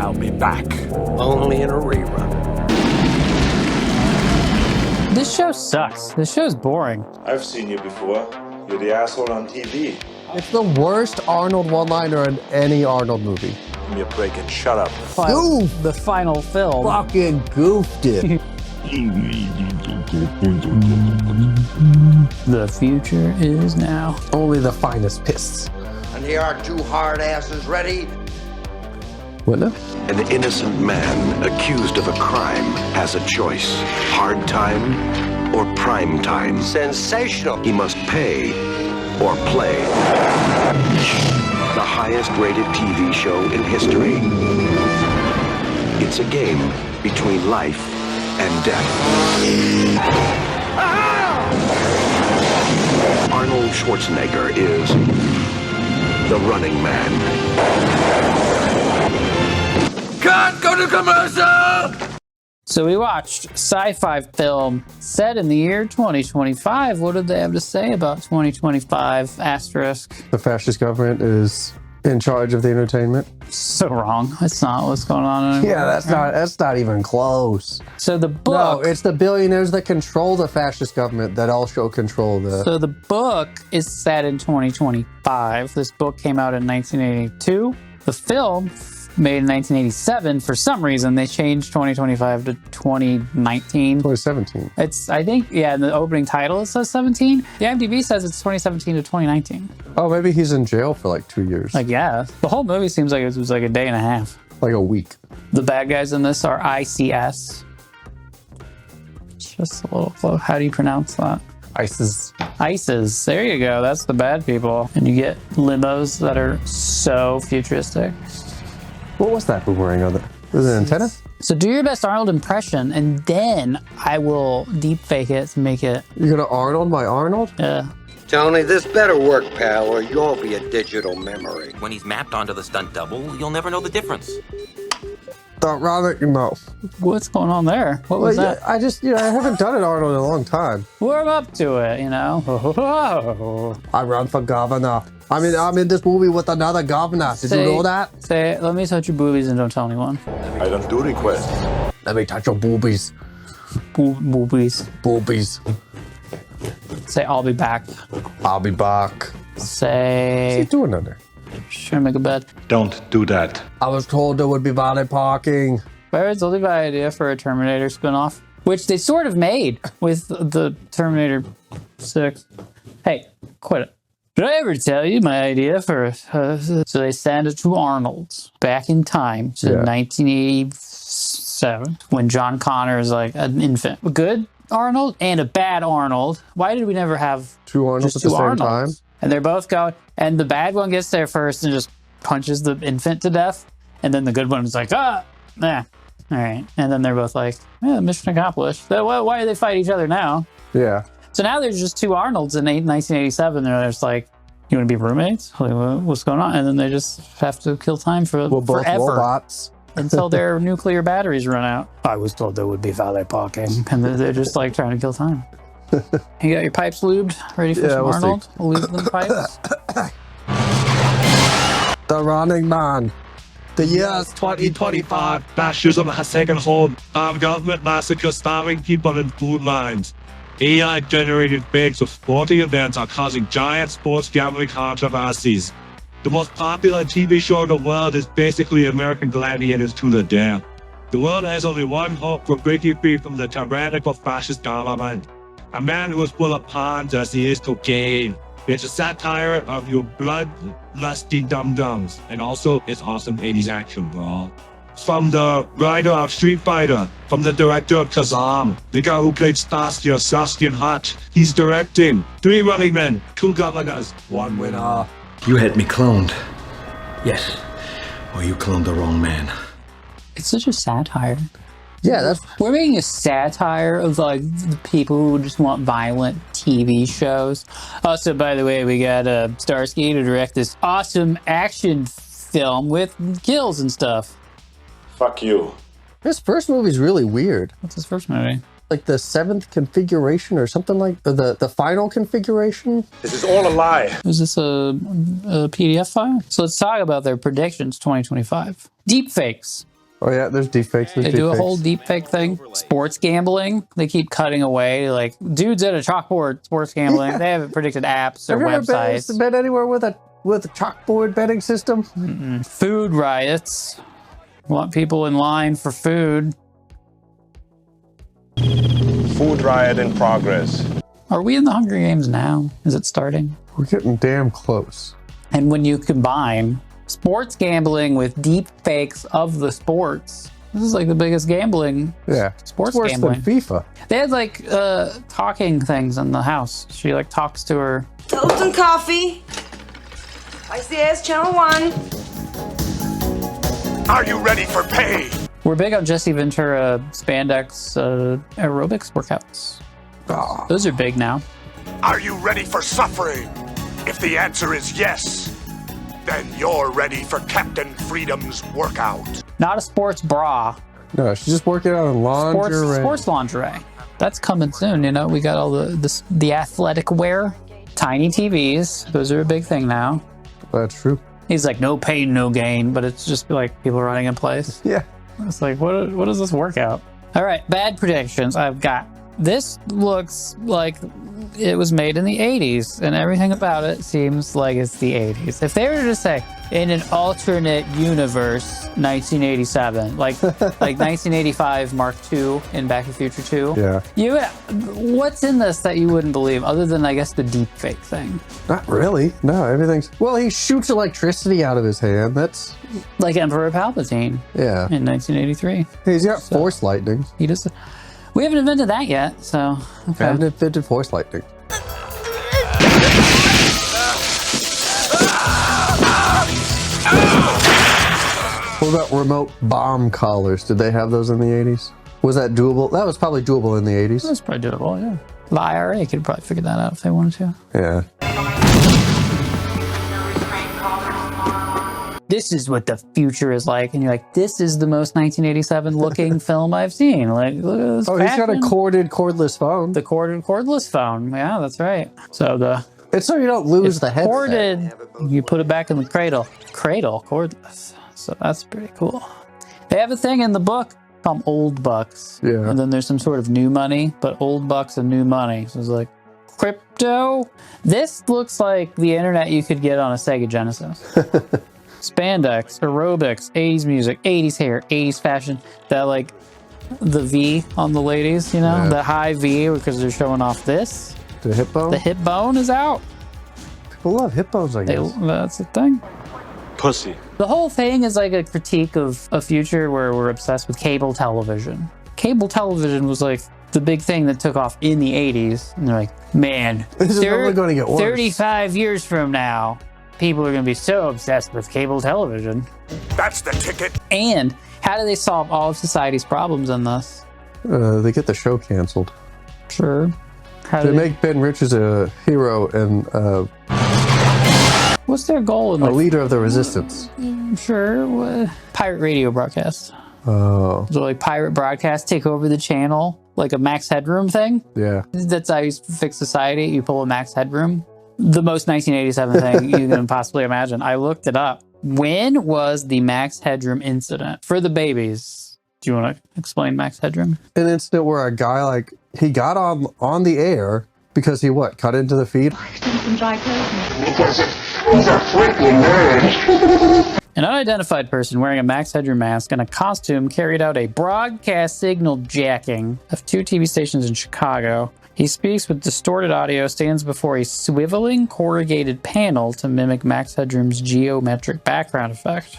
I'll be back. Only in a rerun. This show sucks. This show's boring. I've seen you before. You're the asshole on TV. It's the worst Arnold one-liner in any Arnold movie. Give me a break and shut up. The final film. Fucking goofed it. The future is now. Only the finest pists. And here are two hard asses ready. What now? An innocent man accused of a crime has a choice. Hard time or prime time. Sensational. He must pay or play. The highest rated TV show in history. It's a game between life and death. Arnold Schwarzenegger is the Running Man. Cut! Go to commercial! So we watched sci-fi film set in the year 2025. What did they have to say about 2025 asterisk? The fascist government is in charge of the entertainment. So wrong. That's not what's going on anymore. Yeah, that's not even close. So the book... No, it's the billionaires that control the fascist government that also control the... So the book is set in 2025. This book came out in 1982. The film, made in 1987, for some reason, they changed 2025 to 2019. 2017. It's, I think, yeah, in the opening title it says 17. The IMDb says it's 2017 to 2019. Oh, maybe he's in jail for like 2 years. Like, yeah. The whole movie seems like it was like a day and a half. Like a week. The bad guys in this are ICS. Just a little close. How do you pronounce that? ISIS. ISIS. There you go. That's the bad people. And you get limos that are so futuristic. What was that boomerang on it? Was it an antenna? So do your best Arnold impression, and then I will deep fake it to make it... You're gonna Arnold my Arnold? Yeah. Tony, this better work, pal, or you'll be a digital memory. When he's mapped onto the stunt double, you'll never know the difference. No. What's going on there? What was that? I haven't done an Arnold in a long time. Warm up to it, you know? I run for governor. I'm in this movie with another governor. Did you know that? Say, let me touch your boobies and don't tell anyone. I don't do requests. Let me touch your boobies. Boobies. Boobies. Say, I'll be back. I'll be back. Say... What's he doing under? Sure, make a bed. Don't do that. I was told there would be valet parking. It's only my idea for a Terminator spinoff, which they sort of made with the Terminator 6. Hey, quit it. Did I ever tell you my idea for so they send it to Arnold's back in time to 1987 when John Connor is like an infant. A good Arnold and a bad Arnold. Why did we never have two Arnolds at the same time? And they're both going, and the bad one gets there first and just punches the infant to death. And then the good one is like, all right. And then they're both like, yeah, mission accomplished. Why do they fight each other now? Yeah. So now there's just two Arnolds in 1987. They're just like, you want to be roommates? Like, what's going on? And then they just have to kill time for both forever. Robots. Until their nuclear batteries run out. I was told there would be valet parking. And they're just like trying to kill time. You got your pipes lubed? Ready for some Arnold? Lube them pipes? The Running Man. The year is 2025. Fascism has taken hold. Our government massacre starving people in food lines. AI-generated fakes of sporting events are causing giant sports gambling controversies. The most popular TV show in the world is basically American Gladiators to the death. The world has only one hope for breaking free from the tyrannical fascist government. A man who is full of pawns as he is cocaine. It's a satire of your blood-lusty dum-dums, and also it's awesome 80s action, bro. From the writer of Street Fighter, from the director of Kazam, the guy who played Starsky or Sasky and Hutch, he's directing 3 Running Men, 2 Governors, 1 winner. You had me cloned. Yes. Or you cloned the wrong man. It's such a satire. Yeah, we're making a satire of like the people who just want violent TV shows. Also, by the way, we got Starsky to direct this awesome action film with kills and stuff. Fuck you. His first movie's really weird. What's his first movie? Like the 7th configuration or something like the final configuration. This is all a lie. Is this a PDF file? So let's talk about their predictions 2025. Deepfakes. Oh yeah, there's deepfakes. They do a whole deepfake thing. Sports gambling. They keep cutting away. Like dudes at a chalkboard sports gambling. Yeah. They haven't predicted apps or websites. Have you ever been anywhere with a chalkboard betting system? Food riots. Want people in line for food. Food riot in progress. Are we in the Hunger Games now? Is it starting? We're getting damn close. And when you combine sports gambling with deep fakes of the sports, this is like the biggest gambling. Yeah, sports it's worse gambling. than FIFA. They had like talking things in the house. She like talks to her. Toast and coffee. ICS Channel 1. Are you ready for pay? We're big on Jesse Ventura spandex aerobics workouts. Oh. Those are big now. Are you ready for suffering? If the answer is yes, then you're ready for Captain Freedom's workout. Not a sports bra. No, she's just working out in lingerie. Sports lingerie. That's coming soon. You know, we got all the athletic wear, tiny TVs. Those are a big thing now. That's true. He's like, no pain, no gain, but it's just like people running in place. Yeah. It's like, what is this workout? All right, bad predictions I've got. This looks like it was made in the 80s, and everything about it seems like it's the 80s. If they were to say, in an alternate universe, 1987, like 1985 Mark II in Back to the Future 2. Yeah. What's in this that you wouldn't believe, other than, I guess, the deep fake thing? Not really. No, everything's... Well, he shoots electricity out of his hand. That's... Like Emperor Palpatine. Yeah. In 1983. He's got force lightning. He does... We haven't invented that yet, so... Okay. I haven't invented force lightning. What about remote bomb collars? Did they have those in the 80s? Was that doable? That was probably doable in the 80s. That's probably doable, yeah. The IRA could probably figure that out if they wanted to. Yeah. This is what the future is like, and you're like, this is the most 1987 looking film I've seen. Like, look at this. Oh, fashion. He's got a corded, cordless phone. The corded, cordless phone. Yeah, that's right. So it's so you don't lose the headset. Corded. You put it back in the cradle. Cradle, cordless. So that's pretty cool. They have a thing in the book called Old Bucks. Yeah. And then there's some sort of new money, but old bucks and new money. So it's like crypto. This looks like the internet you could get on a Sega Genesis. Spandex, aerobics, 80s music, 80s hair, 80s fashion. That like the V on the ladies, you know, yeah. The high V because they're showing off this. The hip bone? The hip bone is out. People love hip bones, I guess. That's the thing. Pussy. The whole thing is like a critique of a future where we're obsessed with cable television. Cable television was like the big thing that took off in the 80s. And they're like, man, this is only going to get worse. 35 years from now, people are going to be so obsessed with cable television. That's the ticket. And how do they solve all of society's problems in this? They get the show canceled. Sure. They make Ben Richards a hero and what's their goal? A leader of the resistance. Sure. Pirate radio broadcast. Oh. So like pirate broadcast take over the channel, like a Max Headroom thing. Yeah. That's how you fix society. You pull a Max Headroom. The most 1987 thing you can possibly imagine. I looked it up. When was the Max Headroom incident? For the babies. Do you want to explain Max Headroom? An incident where a guy, he got on the air because he cut into the feed? Because he's a freaking nerd. An unidentified person wearing a Max Headroom mask and a costume carried out a broadcast signal jacking of 2 TV stations in Chicago. He speaks with distorted audio, stands before a swiveling corrugated panel to mimic Max Headroom's geometric background effect.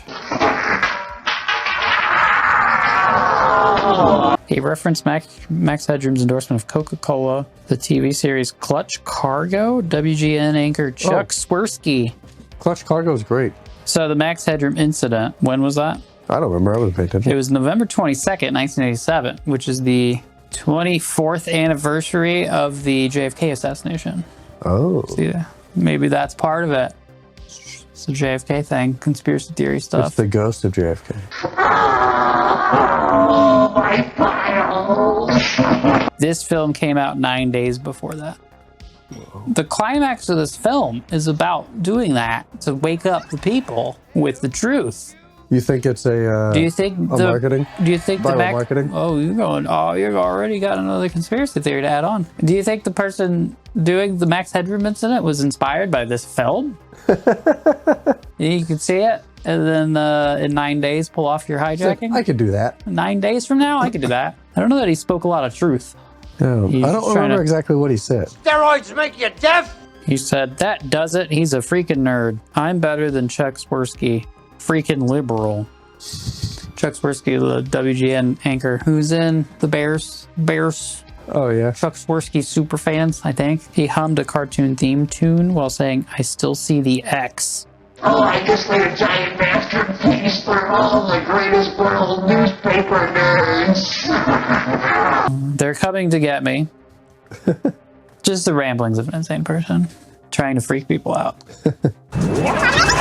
He referenced Max Headroom's endorsement of Coca-Cola, the TV series Clutch Cargo, WGN anchor Chuck Swirsky. Clutch Cargo is great. So the Max Headroom incident, when was that? I don't remember. I wasn't paying attention. It was November 22nd, 1987, which is the 24th anniversary of the JFK assassination. Oh. See, maybe that's part of it. It's a JFK thing, conspiracy theory stuff. It's the ghost of JFK. Oh, my files. This film came out 9 days before that. Whoa. The climax of this film is about doing that, to wake up the people with the truth. You think it's a do you think marketing? Do you think the viral Max? marketing? Oh, you've already got another conspiracy theory to add on. Do you think the person doing the Max Headroom incident was inspired by this film? You could see it, and then in 9 days pull off your hijacking. I could do that. 9 days from now, I could do that. I don't know that he spoke a lot of truth. No, I don't remember exactly what he said. Steroids make you deaf? He said, that does it. He's a freaking nerd. I'm better than Chuck Swirsky. Freaking liberal. Chuck Swirsky, the WGN anchor, who's in the Bears. Oh, yeah. Chuck Swirsky super fans, I think. He hummed a cartoon theme tune while saying, I still see the X. Oh, I guess they're a giant masterpiece. They're all the greatest world newspaper nerds. They're coming to get me. Just the ramblings of an insane person trying to freak people out.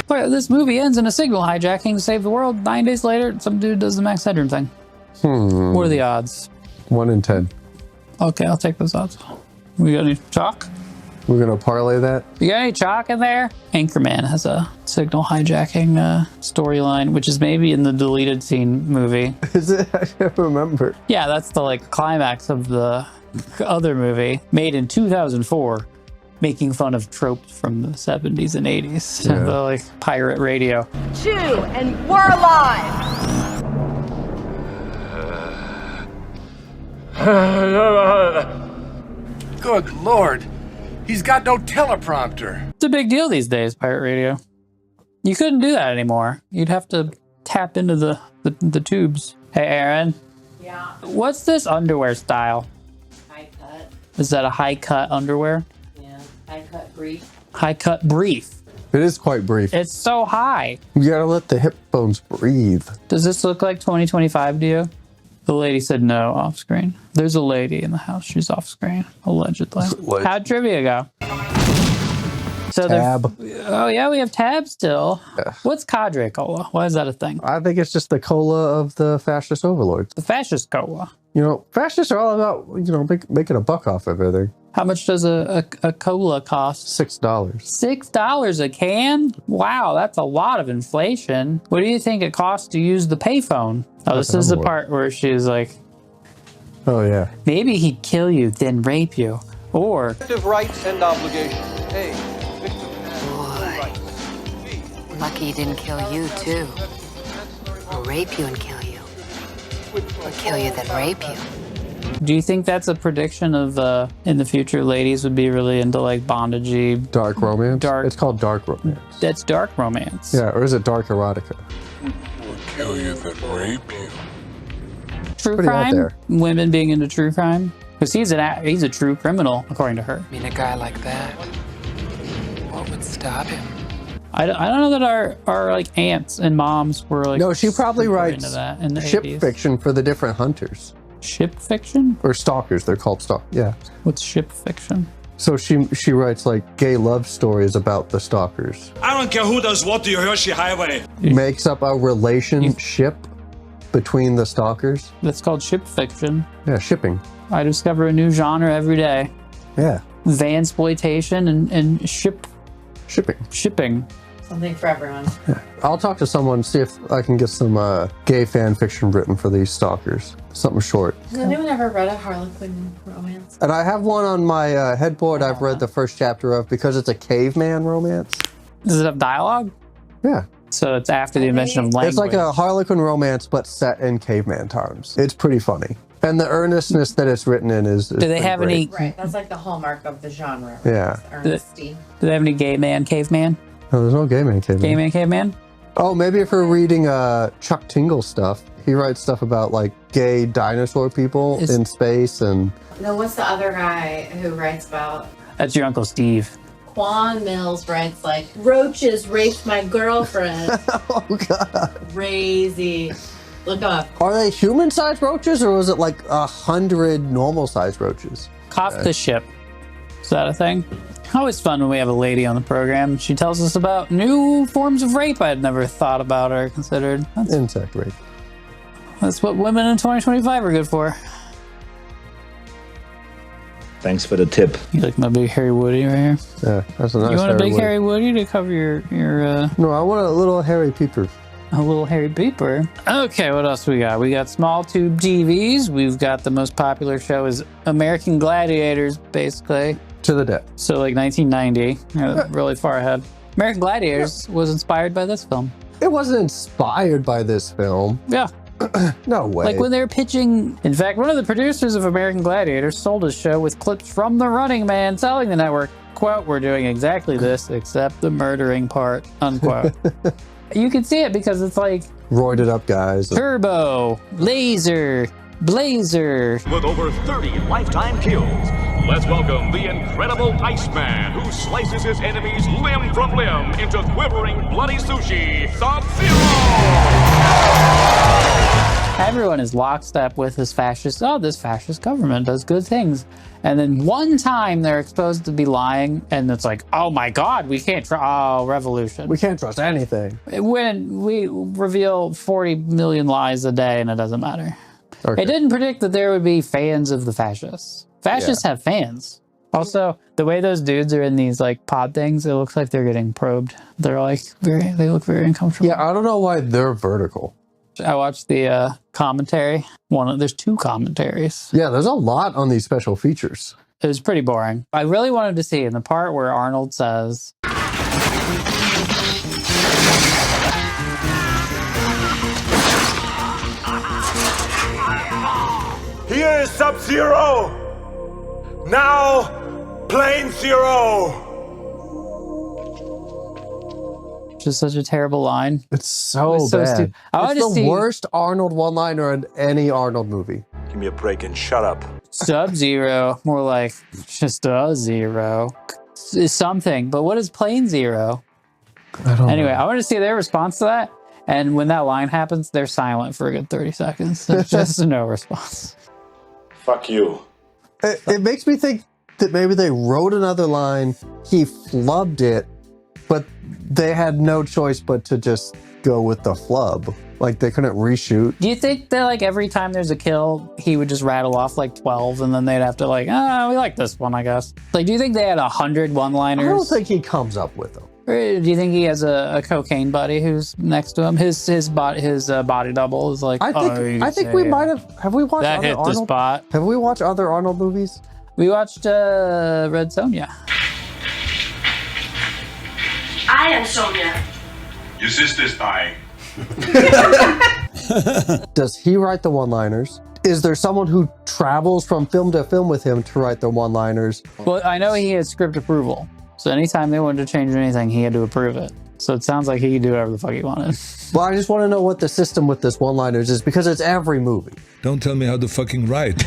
But this movie ends in a signal hijacking to save the world. 9 days later, some dude does the Max Headroom thing. What are the odds? 1 in 10. Okay, I'll take those odds. We got any chalk? We're gonna parlay that. You got any chalk in there? Anchorman has a signal hijacking storyline, which is maybe in the deleted scene movie. Is it? I can't remember. Yeah, that's the like climax of the other movie, made in 2004, making fun of tropes from the 70s and 80s. Yeah. The like pirate radio. 2, and we're alive. Good Lord. He's got no teleprompter. It's a big deal these days, pirate radio. You couldn't do that anymore. You'd have to tap into the tubes. Hey, Aaron. Yeah. What's this underwear style? High cut. Is that a high cut underwear? Yeah. High cut brief. High cut brief. It is quite brief. It's so high. You gotta let the hip bones breathe. Does this look like 2025 to you? The lady said no off screen. There's a lady in the house. She's off screen, allegedly. How'd trivia go? So Tab. Oh, yeah, we have tab still. Yeah. What's Cadre Cola? Why is that a thing? I think it's just the cola of the fascist overlords. The fascist cola. You know, fascists are all about, making a buck off of everything. How much does a cola cost? $6. $6 a can? Wow, that's a lot of inflation. What do you think it costs to use the payphone? Oh, this is the part where she's like, oh, yeah. maybe he'd kill you, then rape you. Or... Active rights and obligations. A. Boy. Lucky he didn't kill you, too. Or rape you and kill you. Or kill you, then rape you. Do you think that's a prediction of in the future ladies would be really into like bondagey dark romance? It's called dark romance. That's dark romance. Yeah, or is it dark erotica? We'll kill you, then rape you. True Pretty out crime? there. Women being into true crime? Because he's a true criminal, according to her. I mean, a guy like that, what would stop him? I don't know that our like aunts and moms were like. No, she probably super writes into that in the ship 80s. fiction for the different hunters. Ship fiction? Or stalkers, they're called yeah. What's ship fiction? So she writes like gay love stories about the stalkers. I don't care who does what to your Hershey Highway. Makes up a relationship between the stalkers. That's called ship fiction. Yeah, shipping. I discover a new genre every day. Yeah. Vansploitation and shipping. Something for everyone. Yeah. I'll talk to someone, see if I can get some gay fan fiction written for these stalkers. Something short. Has anyone ever read a Harlequin romance? And I have one on my headboard I've read the first chapter of because it's a caveman romance. Does it have dialogue? Yeah. So it's after the invention of language. It's like a Harlequin romance, but set in caveman times. It's pretty funny. And the earnestness that it's written in is Do they have great. any... Right, that's like the hallmark of the genre. Yeah. Earnesty. Do they have any gay man, caveman? No, there's no gay man, caveman. Gay man, caveman? Oh, maybe if we're reading Chuck Tingle stuff, he writes stuff about like gay dinosaur people in space and... No, what's the other guy who writes about... That's your Uncle Steve. Quan Mills writes like, roaches raped my girlfriend. Oh, God. Crazy. Look him up. Are they human-sized roaches or was it like 100 normal-sized roaches? Off the ship. Is that a thing? Always fun when we have a lady on the program. She tells us about new forms of rape I'd never thought about or considered. Insect rape. That's what women in 2025 are good for. Thanks for the tip. You like my big hairy Woody right here? Yeah, that's a nice You want a big Woody. hairy Woody to cover your No, I want a little hairy peeper. a little hairy beeper. Okay, what else we got? We got small tube TVs. We've got the most popular show is American Gladiators, basically. To the death. So like 1990, really far ahead. American Gladiators was inspired by this film. It wasn't inspired by this film. Yeah. No way. Like when they were pitching, in fact, one of the producers of American Gladiators sold his show with clips from The Running Man telling the network, quote, "We're doing exactly this except the murdering part," unquote. You can see it because it's like roided up guys. Turbo, laser, blazer. With over 30 lifetime kills, let's welcome the incredible Iceman who slices his enemies limb from limb into quivering bloody sushi, Sub-Zero! Everyone is lockstep with this fascist, this fascist government does good things. And then one time they're exposed to be lying, and it's like, oh my God, we can't revolution. We can't trust anything. When we reveal 40 million lies a day and it doesn't matter. Okay. It didn't predict that there would be fans of the fascists. Fascists have fans. Also, the way those dudes are in these like pod things, it looks like they're getting probed. They're like, they look very uncomfortable. Yeah, I don't know why they're vertical. I watched the commentary. There's 2 commentaries. Yeah, there's a lot on these special features. It was pretty boring. I really wanted to see in the part where Arnold says, Here is Sub-Zero! Now, Plane Zero! which is such a terrible line. It's so bad. It's the worst Arnold one-liner in any Arnold movie. Give me a break and shut up. Sub-Zero, more like just a zero. Is something, but what is Plane Zero? I don't Anyway, know. I want to see their response to that. And when that line happens, they're silent for a good 30 seconds. There's just no response. Fuck you. It makes me think that maybe they wrote another line, he flubbed it, but they had no choice but to just go with the flub. Like, they couldn't reshoot. Do you think that, like, every time there's a kill, he would just rattle off, like, 12, and then they'd have to, like, we like this one, I guess? Like, do you think they had 100 one-liners? I don't think he comes up with them. Or do you think he has a cocaine buddy who's next to him? His body double is like, I think we might have we watched that other hit Arnold? the spot. Have we watched other Arnold movies? We watched Red Sonja. I am Sonia. Your sister's dying. Does he write the one-liners? Is there someone who travels from film to film with him to write the one-liners? Well, I know he had script approval. So anytime they wanted to change anything, he had to approve it. So it sounds like he could do whatever the fuck he wanted. Well, I just want to know what the system with this one-liners is, because it's every movie. Don't tell me how to fucking write.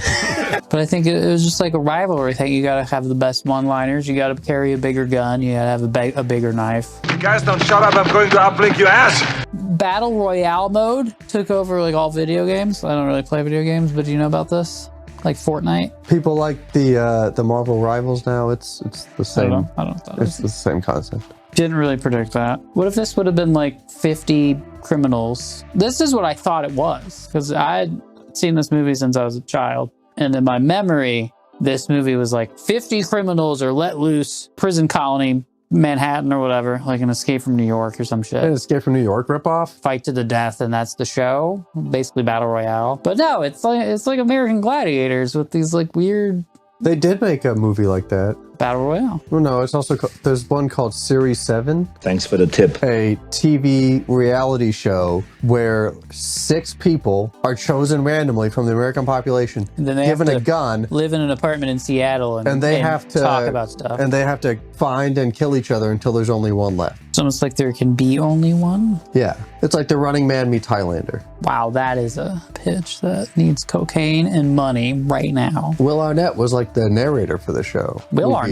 But I think it was just like a rivalry thing. You gotta have the best one-liners. You gotta carry a bigger gun. You gotta have a bigger knife. You guys don't shut up, I'm going to uplink your ass! Battle Royale mode took over like all video games. I don't really play video games, but do you know about this? Like Fortnite? People like the Marvel Rivals now. It's the same. I don't know what that it's the same concept. Didn't really predict that. What if this would have been like 50 criminals? This is what I thought it was, because I had seen this movie since I was a child. And in my memory, this movie was like 50 criminals are let loose, prison colony, Manhattan or whatever, like an Escape from New York or some shit. An Escape from New York ripoff? Fight to the death, and that's the show. Basically Battle Royale. But no, it's like American Gladiators with these like weird... They did make a movie like that. Battle Royale. Well, no, it's also there's one called Series 7. Thanks for the tip. A TV reality show where 6 people are chosen randomly from the American population, and then they given have a gun, live in an apartment in Seattle, and they have to talk about stuff. And they have to find and kill each other until there's only one left. It's almost like there can be only one. Yeah, it's like The Running Man meets Highlander. Wow, that is a pitch that needs cocaine and money right now. Will Arnett was like the narrator for the show. Will Arnett?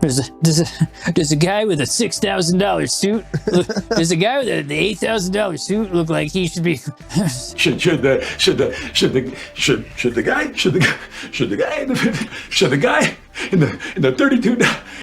Does a guy with a $6,000 suit does a guy with the $8,000 suit look like he should be should the guy in the 32?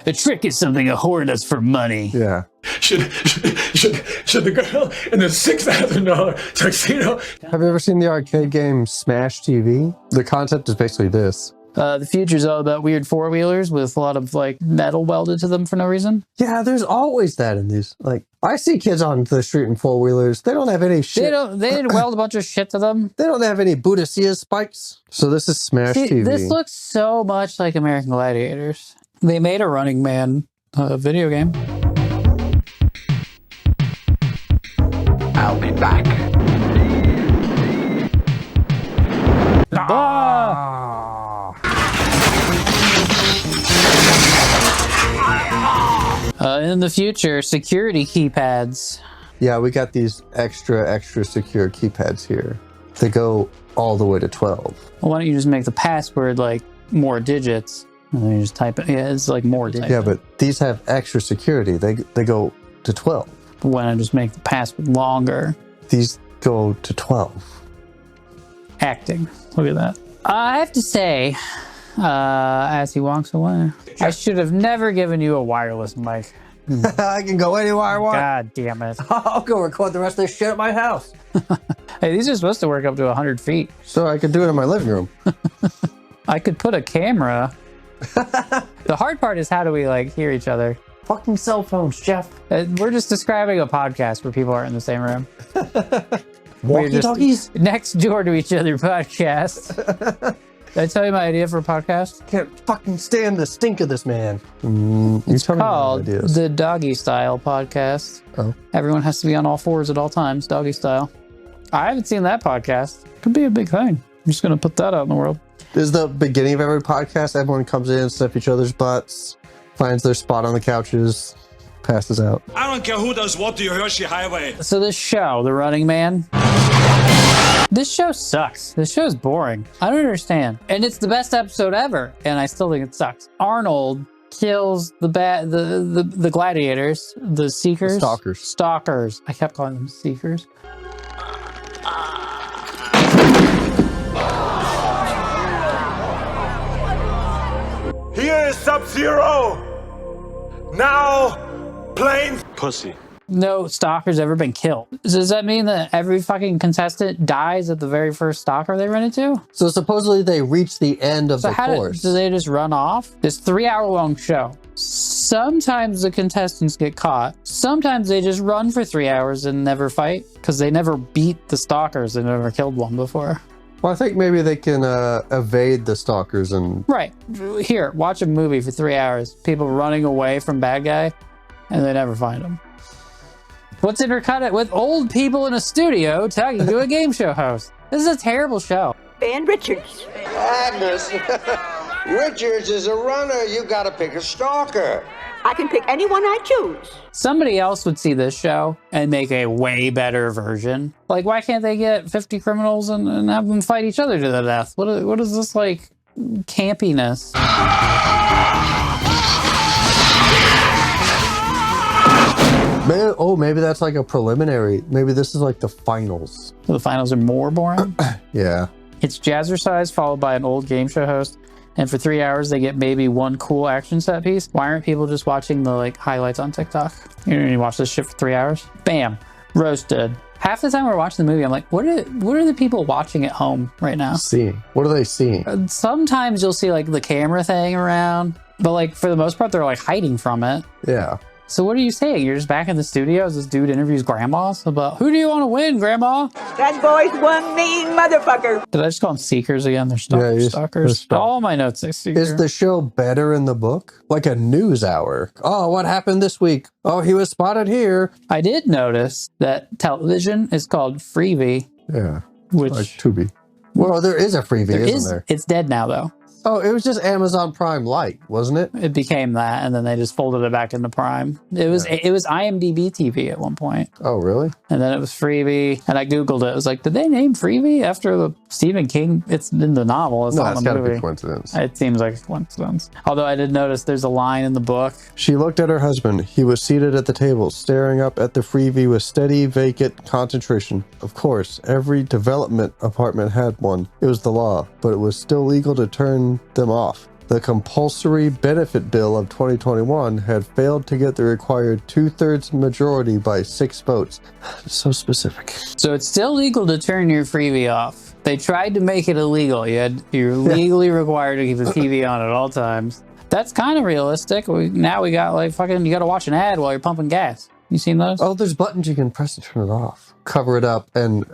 The trick is something a whore does for money. Yeah. Should the girl in the $6,000 tuxedo? Have you ever seen the arcade game Smash TV? The concept is basically this. The future's all about weird four-wheelers with a lot of like metal welded to them for no reason. Yeah, there's always that in these. Like, I see kids on the street in four-wheelers. They don't have any shit. They didn't weld a bunch of shit to them. They don't have any Buddha spikes. So this is Smash TV. This looks so much like American Gladiators. They made a Running Man video game. I'll be back. In the future, security keypads. Yeah, we got these extra secure keypads here. They go all the way to 12. Well, why don't you just make the password like more digits? And then you just type it. Yeah, it's like more digits. Yeah, but these have extra security. They go to 12. But why not just make the password longer? These go to 12. Acting. Look at that. I have to say, as he walks away, I should have never given you a wireless mic. I can go anywhere I want. God damn it. I'll go record the rest of this shit at my house. Hey, these are supposed to work up to 100 feet. So I could do it in my living room. I could put a camera. The hard part is how do we like hear each other? Fucking cell phones, Jeff. We're just describing a podcast where people aren't in the same room. Walkie-talkies? Next door to each other podcast. Did I tell you my idea for a podcast? Can't fucking stand the stink of this man. It's called the Doggy Style Podcast. Oh. Everyone has to be on all fours at all times, doggy style. I haven't seen that podcast. Could be a big thing. I'm just going to put that out in the world. This is the beginning of every podcast. Everyone comes in, sniff each other's butts, finds their spot on the couches, passes out. I don't care who does what to your Hershey Highway. So this show, The Running Man, this show sucks. This show is boring. I don't understand. And it's the best episode ever, and I still think it sucks. Arnold kills the gladiators, the seekers. The Stalkers. I kept calling them seekers. Here is Sub-Zero! Now, planes... Pussy. No stalker's ever been killed. Does that mean that every fucking contestant dies at the very first stalker they run into? So supposedly they reach the end of the course. Do they just run off? This 3-hour-long show. Sometimes the contestants get caught. Sometimes they just run for 3 hours and never fight because they never beat the stalkers and never killed one before. Well, I think maybe they can evade the stalkers and... Right. Here, watch a movie for 3 hours. People running away from bad guy and they never find them. What's intercut with old people in a studio talking to a game show host? This is a terrible show. And Richards. Agnes, Richards is a runner. You gotta pick a stalker. I can pick anyone I choose. Somebody else would see this show and make a way better version. Like, why can't they get 50 criminals and have them fight each other to the death? What is this, like, campiness? Maybe that's like a preliminary. Maybe this is like the finals. So the finals are more boring? Yeah. It's jazzercise followed by an old game show host. And for 3 hours, they get maybe one cool action set piece. Why aren't people just watching the like highlights on TikTok? You watch this shit for 3 hours? Bam. Roasted. Half the time we're watching the movie, I'm like, what are the people watching at home right now? Seeing. What are they seeing? Sometimes you'll see like the camera thing around. But like for the most part, they're like hiding from it. Yeah. So what are you saying? You're just back in the studio as this dude interviews grandmas about who do you want to win, grandma? That boy's one mean motherfucker. Did I just call them seekers again? They're stalkers. All my notes say seeker. Is the show better in the book? Like a news hour. Oh, what happened this week? Oh, he was spotted here. I did notice that television is called Freevee. Yeah. Which like Tubi. Well, there is a Freevee, isn't there? It's dead now, though. Oh, it was just Amazon Prime Lite, wasn't it? It became that, and then they just folded it back into Prime. It was IMDb TV at one point. Oh, really? And then it was Freevee, and I Googled it. It was like, did they name Freevee after the Stephen King? It's in the novel. It's not in the movie. Gotta be coincidence. It seems like a coincidence. Although I did notice there's a line in the book. She looked at her husband. He was seated at the table, staring up at the Freevee with steady, vacant concentration. Of course, every development apartment had one. It was the law, but it was still legal to turn them off. The compulsory benefit bill of 2021 had failed to get the required 2/3 majority by 6 votes. So specific. So it's still legal to turn your Freevee off. They tried to make it illegal. You're legally required to keep the TV on at all times. That's kind of realistic. Now we got like fucking, you got to watch an ad while you're pumping gas. You seen those? Oh, there's buttons you can press to turn it off. Cover it up, and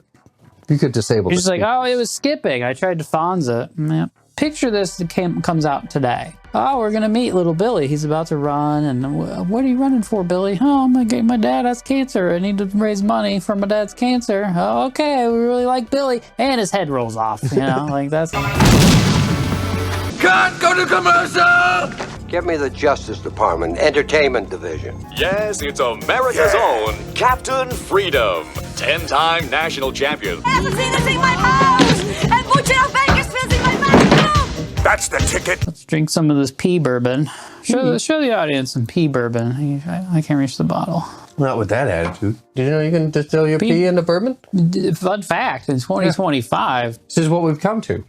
you could disable it. You're just like, oh, it was skipping. I tried to Fonz it. Man. Picture this that comes out today. Oh, we're going to meet little Billy. He's about to run. And what are you running for, Billy? Oh, my dad has cancer. I need to raise money for my dad's cancer. Oh, okay. We really like Billy. And his head rolls off. You know, like that's... Cut! Go to commercial! Get me the Justice Department Entertainment Division. Yes, it's America's own Captain Freedom. 10-time national champion. Asesinos in my house! And Bucino Baker's visiting my bathroom! That's the ticket. Let's drink some of this pea bourbon. Show the audience some pea bourbon. I can't reach the bottle. Not with that attitude. Did you know you can distill your pea into bourbon? Fun fact, in 2025. This is what we've come to.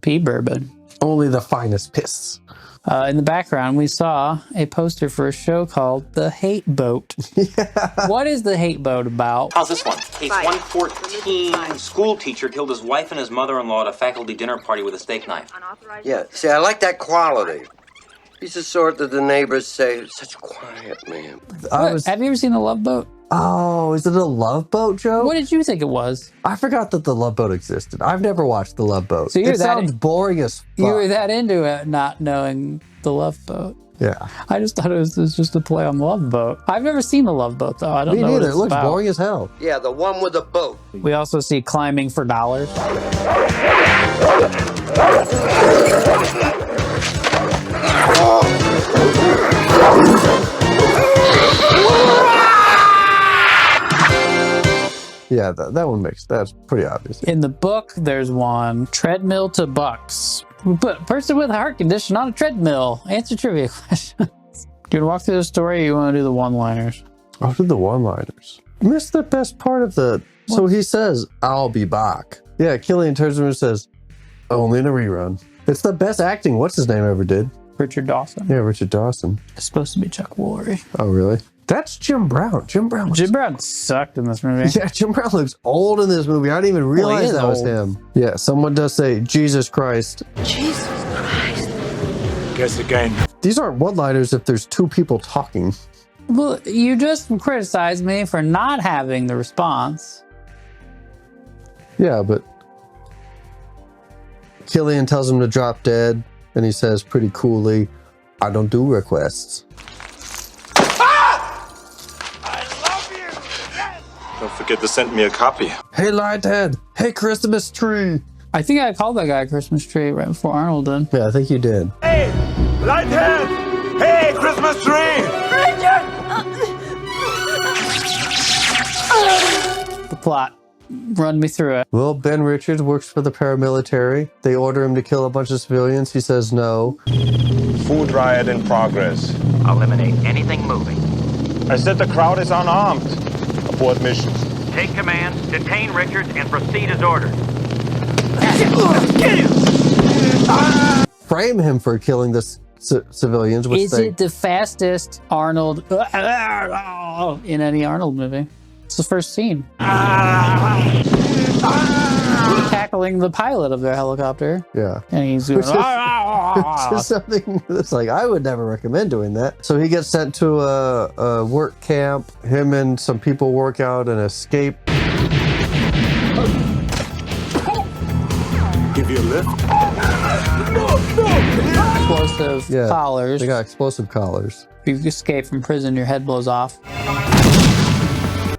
Pea bourbon. Only the finest piss. In the background, we saw a poster for a show called The Hate Boat. Yeah. What is The Hate Boat about? How's this one? Case 114. School teacher killed his wife and his mother-in-law at a faculty dinner party with a steak knife. Yeah, see, I like that quality. He's the sort that the neighbors say, such a quiet man. Have you ever seen The Love Boat? Oh, is it a Love Boat, Joe? What did you think it was? I forgot that The Love Boat existed. I've never watched The Love Boat. So it sounds boring as fuck. You were that into it, not knowing The Love Boat. Yeah. I just thought it was just a play on Love Boat. I've never seen The Love Boat, though. I don't know. Me neither. What it's it looks about. boring as hell. Yeah, the one with the boat. We also see Climbing for Dollars. Yeah, that one that's pretty obvious. In the book, there's one, Treadmill to Bucks. We put a person with a heart condition on a treadmill. Answer trivia questions. Do you want to walk through the story or you want to do the one-liners? I'll do the one-liners. Missed the best part of the... What? So he says, I'll be back. Yeah, Killian turns around and says, only in a rerun. It's the best acting what's his name ever did. Richard Dawson. Yeah, Richard Dawson. It's supposed to be Chuck Woolery. Oh, really? That's Jim Brown. Jim Brown sucked in this movie. Yeah, Jim Brown looks old in this movie. I didn't even realize that was him. Yeah, someone does say, Jesus Christ. Jesus Christ. Guess again. These aren't one-liners if there's two people talking. Well, you just criticized me for not having the response. Yeah, but Killian tells him to drop dead, and he says pretty coolly, I don't do requests. Don't forget to send me a copy. Hey, Lighthead. Hey, Christmas tree. I think I called that guy Christmas tree right before Arnold did. Yeah, I think you did. Hey, Lighthead. Hey, Christmas tree. Richard! The plot. Run me through it. Well, Ben Richards works for the paramilitary. They order him to kill a bunch of civilians. He says no. Food riot in progress. Eliminate anything moving. I said the crowd is unarmed. Abort mission. Take command, detain Richards, and proceed as ordered. Frame him for killing the civilians. Is it the fastest Arnold in any Arnold movie? It's the first scene. Tackling the pilot of their helicopter. Yeah. And he's doing... Which is something that's like, I would never recommend doing that. So he gets sent to a work camp. Him and some people work out an escape. Give you a lift? Explosive collars. They got explosive collars. If you escape from prison, your head blows off.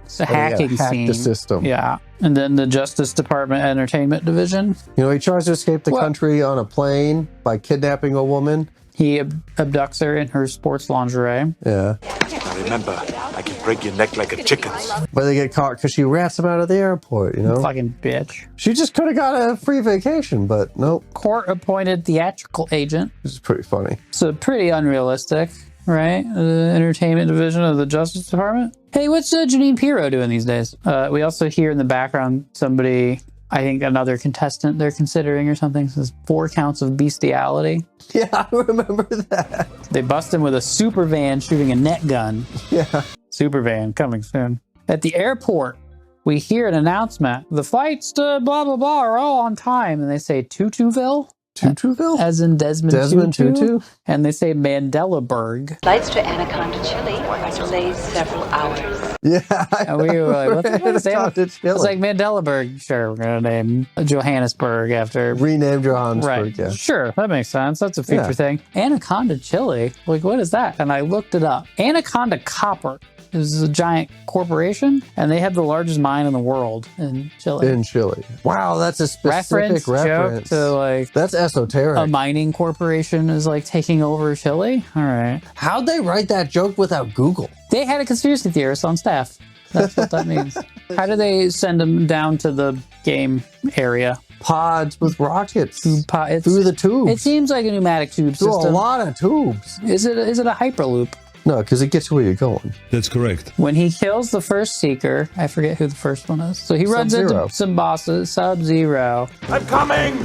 It's a hacking scene. The system. Yeah. And then the Justice Department Entertainment Division. You know, he tries to escape the country on a plane by kidnapping a woman. He abducts her in her sports lingerie. Yeah. Now remember, I can break your neck like a chicken's. But they get caught because she rats him out of the airport, you know? Fucking bitch. She just could have got a free vacation, but nope. Court-appointed theatrical agent. This is pretty funny. So pretty unrealistic, right? The entertainment division of the Justice Department. Hey, what's Janine Pirro doing these days? We also hear in the background somebody, I think another contestant they're considering or something, says 4 counts of bestiality. Yeah, I remember that. They bust him with a super van shooting a net gun. Yeah. Super van coming soon. At the airport, we hear an announcement. The flights to blah, blah, blah are all on time. And they say Tutuville. Tutu'ville? As in Desmond Tutu? And they say Mandelaberg. Flights to Anaconda, Chile are delayed several hours. Yeah. And we were like, what is that? It's It's like Mandelaberg. Sure, we're going to name Johannesburg after. Rename Johannesburg, Right. yeah. Sure, that makes sense. That's a future Yeah. thing. Anaconda, Chile? Like, what is that? And I looked it up. Anaconda Copper is a giant corporation, and they have the largest mine in the world in Chile. In Chile. Wow, that's a specific reference. Joke to like that's esoteric. a mining corporation is like taking over Chile. All right. How'd they write that joke without Google? They had a conspiracy theorist on staff. That's what that means. How do they send them down to the game area? Pods with rockets through the tubes. It seems like a pneumatic tube Through system. a lot of tubes. Is it a hyperloop? No, because it gets you where you're going. That's correct. When he kills the first Seeker, I forget who the first one is. So he runs into some bosses, Sub-Zero. I'm coming!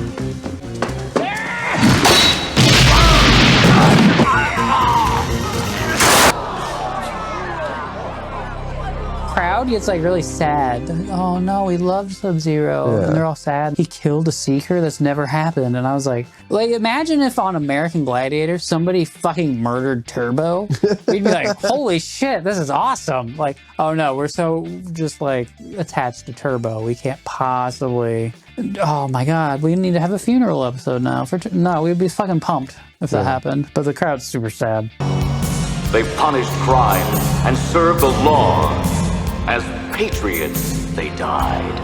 Crowd gets like really sad. Oh no, we loved Sub-Zero. Yeah. And they're all sad. He killed a Seeker? That's never happened. And I was like imagine if on American Gladiator somebody fucking murdered Turbo. We'd be like, holy shit, this is awesome. Like, oh no, we're so just like attached to Turbo. We can't possibly. Oh my god, we need to have a funeral episode now. No, we'd be fucking pumped if that happened. But the crowd's super sad. They punished crime and served the law. As patriots, they died.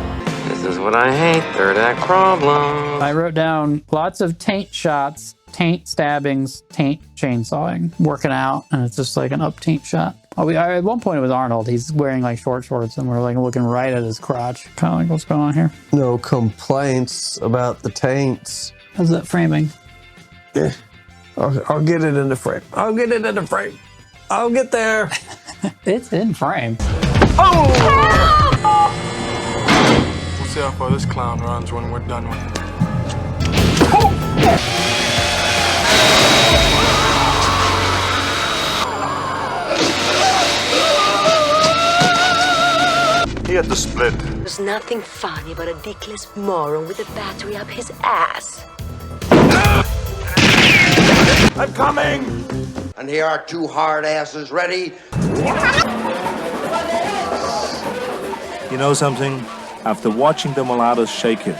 This is what I hate, third act problem. I wrote down lots of taint shots, taint stabbings, taint chainsawing, working out, and it's just like an up taint shot. At one point it was Arnold. He's wearing like short shorts and we're like looking right at his crotch. Kind of like what's going on here. No complaints about the taints. How's that framing? Yeah. I'll get it in the frame. I'll get it in the frame. I'll get there. It's in frame. We'll see how far this clown runs when we're done with him. He had the split. There's nothing funny about a dickless moron with a battery up his ass. I'm coming! And here are two hard asses ready. You know something? After watching the mulattoes shake it,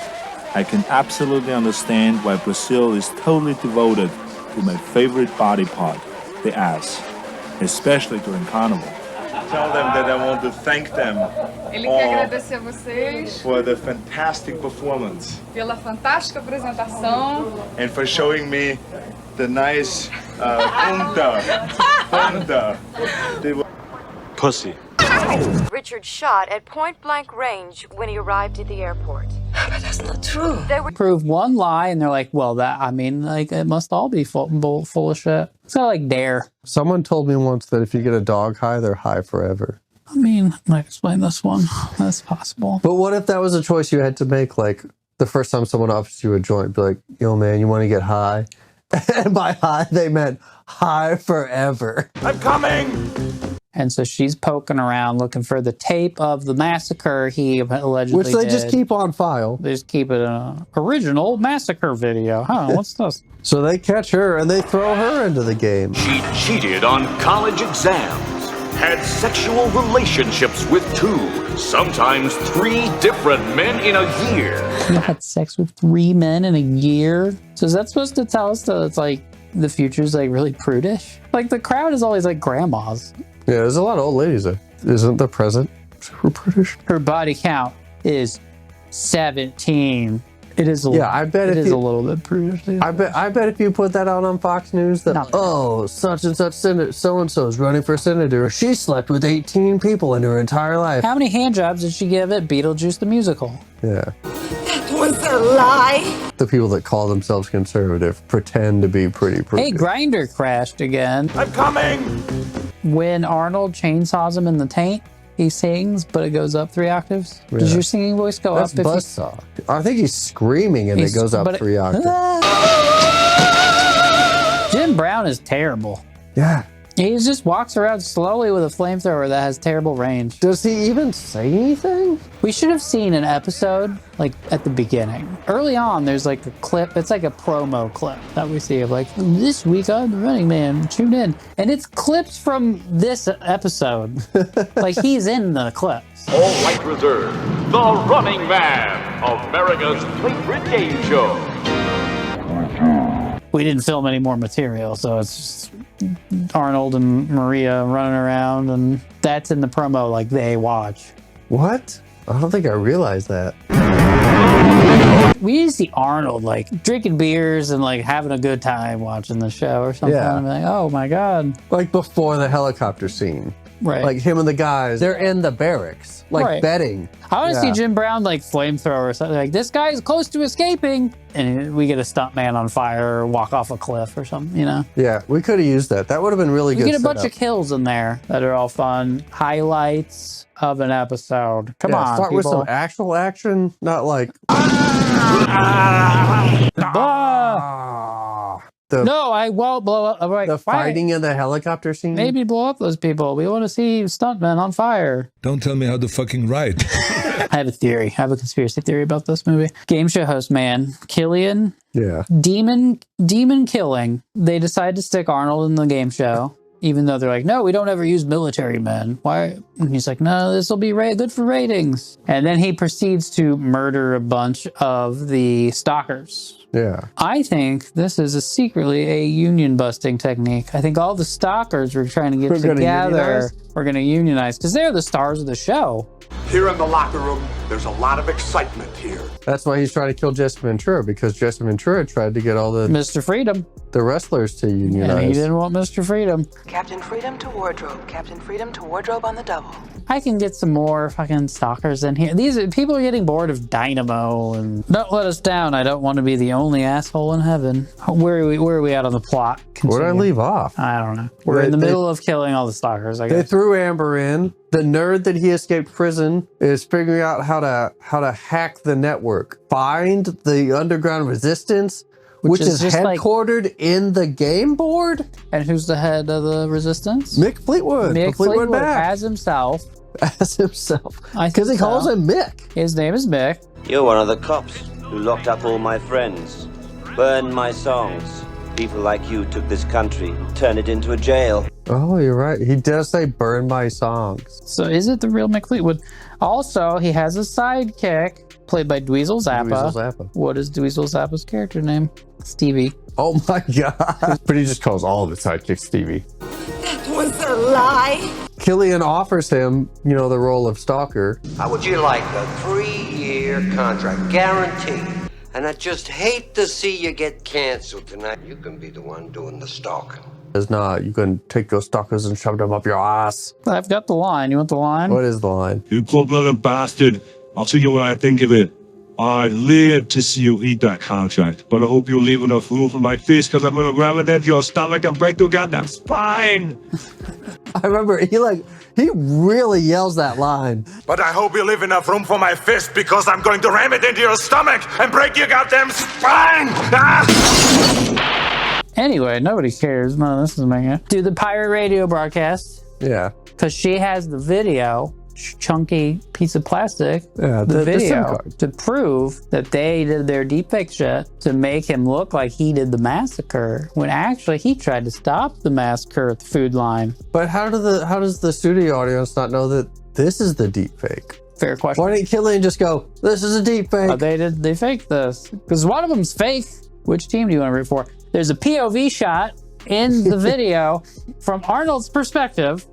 I can absolutely understand why Brazil is totally devoted to my favorite body part, the ass, especially during carnival. Tell them that I want to thank them Ele quer agradecer a vocês for the fantastic performance pela fantástica apresentação. and for showing me the nice punta. They were pussy. Richard shot at point-blank range when he arrived at the airport. But that's not true. They were Prove one lie and they're like, well, it must all be full of shit. It's kind of like Dare. Someone told me once that if you get a dog high, they're high forever. I mean, I might explain this one. That's possible. But what if that was a choice you had to make? Like the first time someone offers you a joint, be like, yo, man, you want to get high? And by high, they meant high forever. I'm coming! And so she's poking around looking for the tape of the massacre he allegedly Which they did. just keep on file. They just keep it an original massacre video. Huh, what's this? So they catch her and they throw her into the game. She cheated on college exams, had sexual relationships with 2, sometimes 3 different men in a year. You had sex with 3 men in a year? So is that supposed to tell us that it's like the future's like really prudish? Like the crowd is always like grandmas. Yeah, there's a lot of old ladies there. Isn't the present super British? Her body count is 17. It is a I bet it if is you, a little bit prudish. I bet if you put that out on Fox News that such and such senator, so and so is running for senator. She slept with 18 people in her entire life. How many hand jobs did she give at Beetlejuice the musical? Yeah. That was a lie. The people that call themselves conservative pretend to be pretty Hey, Grindr crashed again. I'm coming! When Arnold chainsaws him in the taint, he sings, but it goes up 3 octaves. Yeah. Does your singing voice go That's up? buzzsaw. I think he's screaming and it goes up 3 octaves. Jim Brown is terrible. Yeah. He just walks around slowly with a flamethrower that has terrible range. Does he even say anything? We should have seen an episode, like, at the beginning. Early on, there's, like, a clip. It's like a promo clip that we see of, like, this week on The Running Man, tune in. And it's clips from this episode. Like, he's in the clips. All right reserved. The Running Man, America's favorite game show. We didn't film any more material, so it's just Arnold and Maria running around, and that's in the promo, like, they watch. What? I don't think I realized that. We need to see Arnold, like, drinking beers and, like, having a good time watching the show or something. Yeah. I'm like, oh my God. Like before the helicopter scene. Right. Like him and the guys, they're in the barracks, like Right. betting. I want to see Jim Brown, like, flamethrower or something. Like, this guy's close to escaping. And we get a stuntman on fire or walk off a cliff or something, you know? Yeah, we could have used that. That would have been really We good. get a bunch of kills in there that are all fun. Highlights of an episode. Come on, start people. with some actual action, not like No, I won't blow up. I'm like, the fighting in the helicopter scene. Maybe blow up those people. We want to see stuntmen on fire. Don't tell me how to fucking write. I have a theory. I have a conspiracy theory about this movie. Game show host man, Killian. Yeah. Demon killing. They decide to stick Arnold in the game show, even though they're like, no, we don't ever use military men. Why? And he's like, no, this will be good for ratings. And then he proceeds to murder a bunch of the stalkers. Yeah. I think this is secretly a union busting technique. I think all the stalkers were trying to get together. We're going to unionize because they're the stars of the show. Here in the locker room, there's a lot of excitement here. That's why he's trying to kill Jesse Ventura, because Jesse Ventura tried to get all the Mr. Freedom, the wrestlers to unionize. and he didn't want Mr. Freedom. Captain Freedom to wardrobe. Captain Freedom to wardrobe on the double. I can get some more fucking stalkers in here. These people are getting bored of Dynamo and don't let us down. I don't want to be the only asshole in heaven. Where are we at on the plot? Where did I leave off? I don't know. We're in the middle of killing all the stalkers, I guess. They threw Amber in. The nerd that he escaped prison is figuring out how to hack the network, find the underground resistance, which is just headquartered in the game board. And who's the head of the resistance? Mick Fleetwood. Mick Fleetwood Mac. as himself. As himself. Because he calls him Mick. His name is Mick. You're one of the cops who locked up all my friends, burned my songs. People like you took this country, turned it into a jail. Oh, you're right. He does say burn my songs. So is it the real Mick Fleetwood? Also, he has a sidekick played by Dweezil Zappa. Dweezil Zappa. What is Dweezil Zappa's character name? Stevie. Oh my God. But he just calls all of his sidekicks Stevie. That was a lie. Killian offers him, the role of stalker. How would you like a 3-year contract, guaranteed? And I just hate to see you get canceled tonight. You can be the one doing the stalking. It's not, you can take those stalkers and shove them up your ass. I've got the line. You want the line? What is the line? You cold-blooded bastard. I'll tell you what I think of it. I'd live to see you eat that contract, but I hope you leave enough room for my fist, because I'm going to ram it into your stomach and break your goddamn spine. I remember he really yells that line. But I hope you leave enough room for my fist, because I'm going to ram it into your stomach and break your goddamn spine! Ah! Anyway, nobody cares. None of this is making it. Do the pirate radio broadcast. Yeah. Because she has the video, chunky piece of plastic, the video, to prove that they did their deepfake shit to make him look like he did the massacre, when actually he tried to stop the massacre at the food line. But how does the studio audience not know that this is the deepfake? Fair question. Why didn't Killian just go, this is a deepfake? They faked this. Because one of them's fake. Which team do you want to root for? There's a POV shot in the video from Arnold's perspective.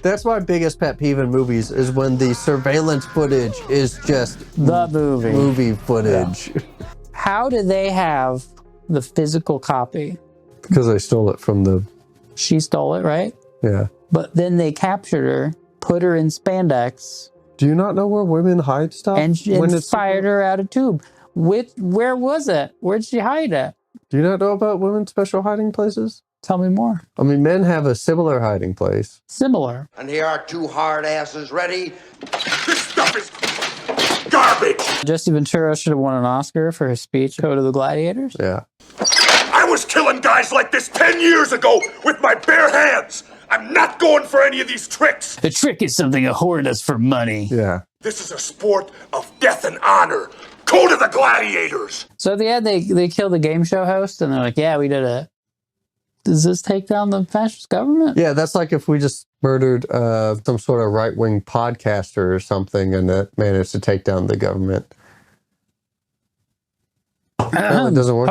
That's my biggest pet peeve in movies, is when the surveillance footage is just the movie footage. Yeah. How do they have the physical copy? Because they stole it from the... She stole it, right? Yeah. But then they captured her, put her in spandex. Do you not know where women hide stuff? And fired her out of tube. Where was it? Where'd she hide it? Do you not know about women's special hiding places? Tell me more. I mean, men have a similar hiding place. Similar. And here are 2 hard asses ready. This stuff is garbage! Jesse Ventura should have won an Oscar for his speech, Code of the Gladiators. Yeah. I was killing guys like this 10 years ago with my bare hands. I'm not going for any of these tricks. The trick is something a whore does for money. Yeah. This is a sport of death and honor. Go to the Gladiators. So at the end, they kill the game show host, and they're like, yeah, we did it. Does this take down the fascist government? Yeah, that's like if we just murdered some sort of right-wing podcaster or something and that managed to take down the government. Apparently it doesn't work.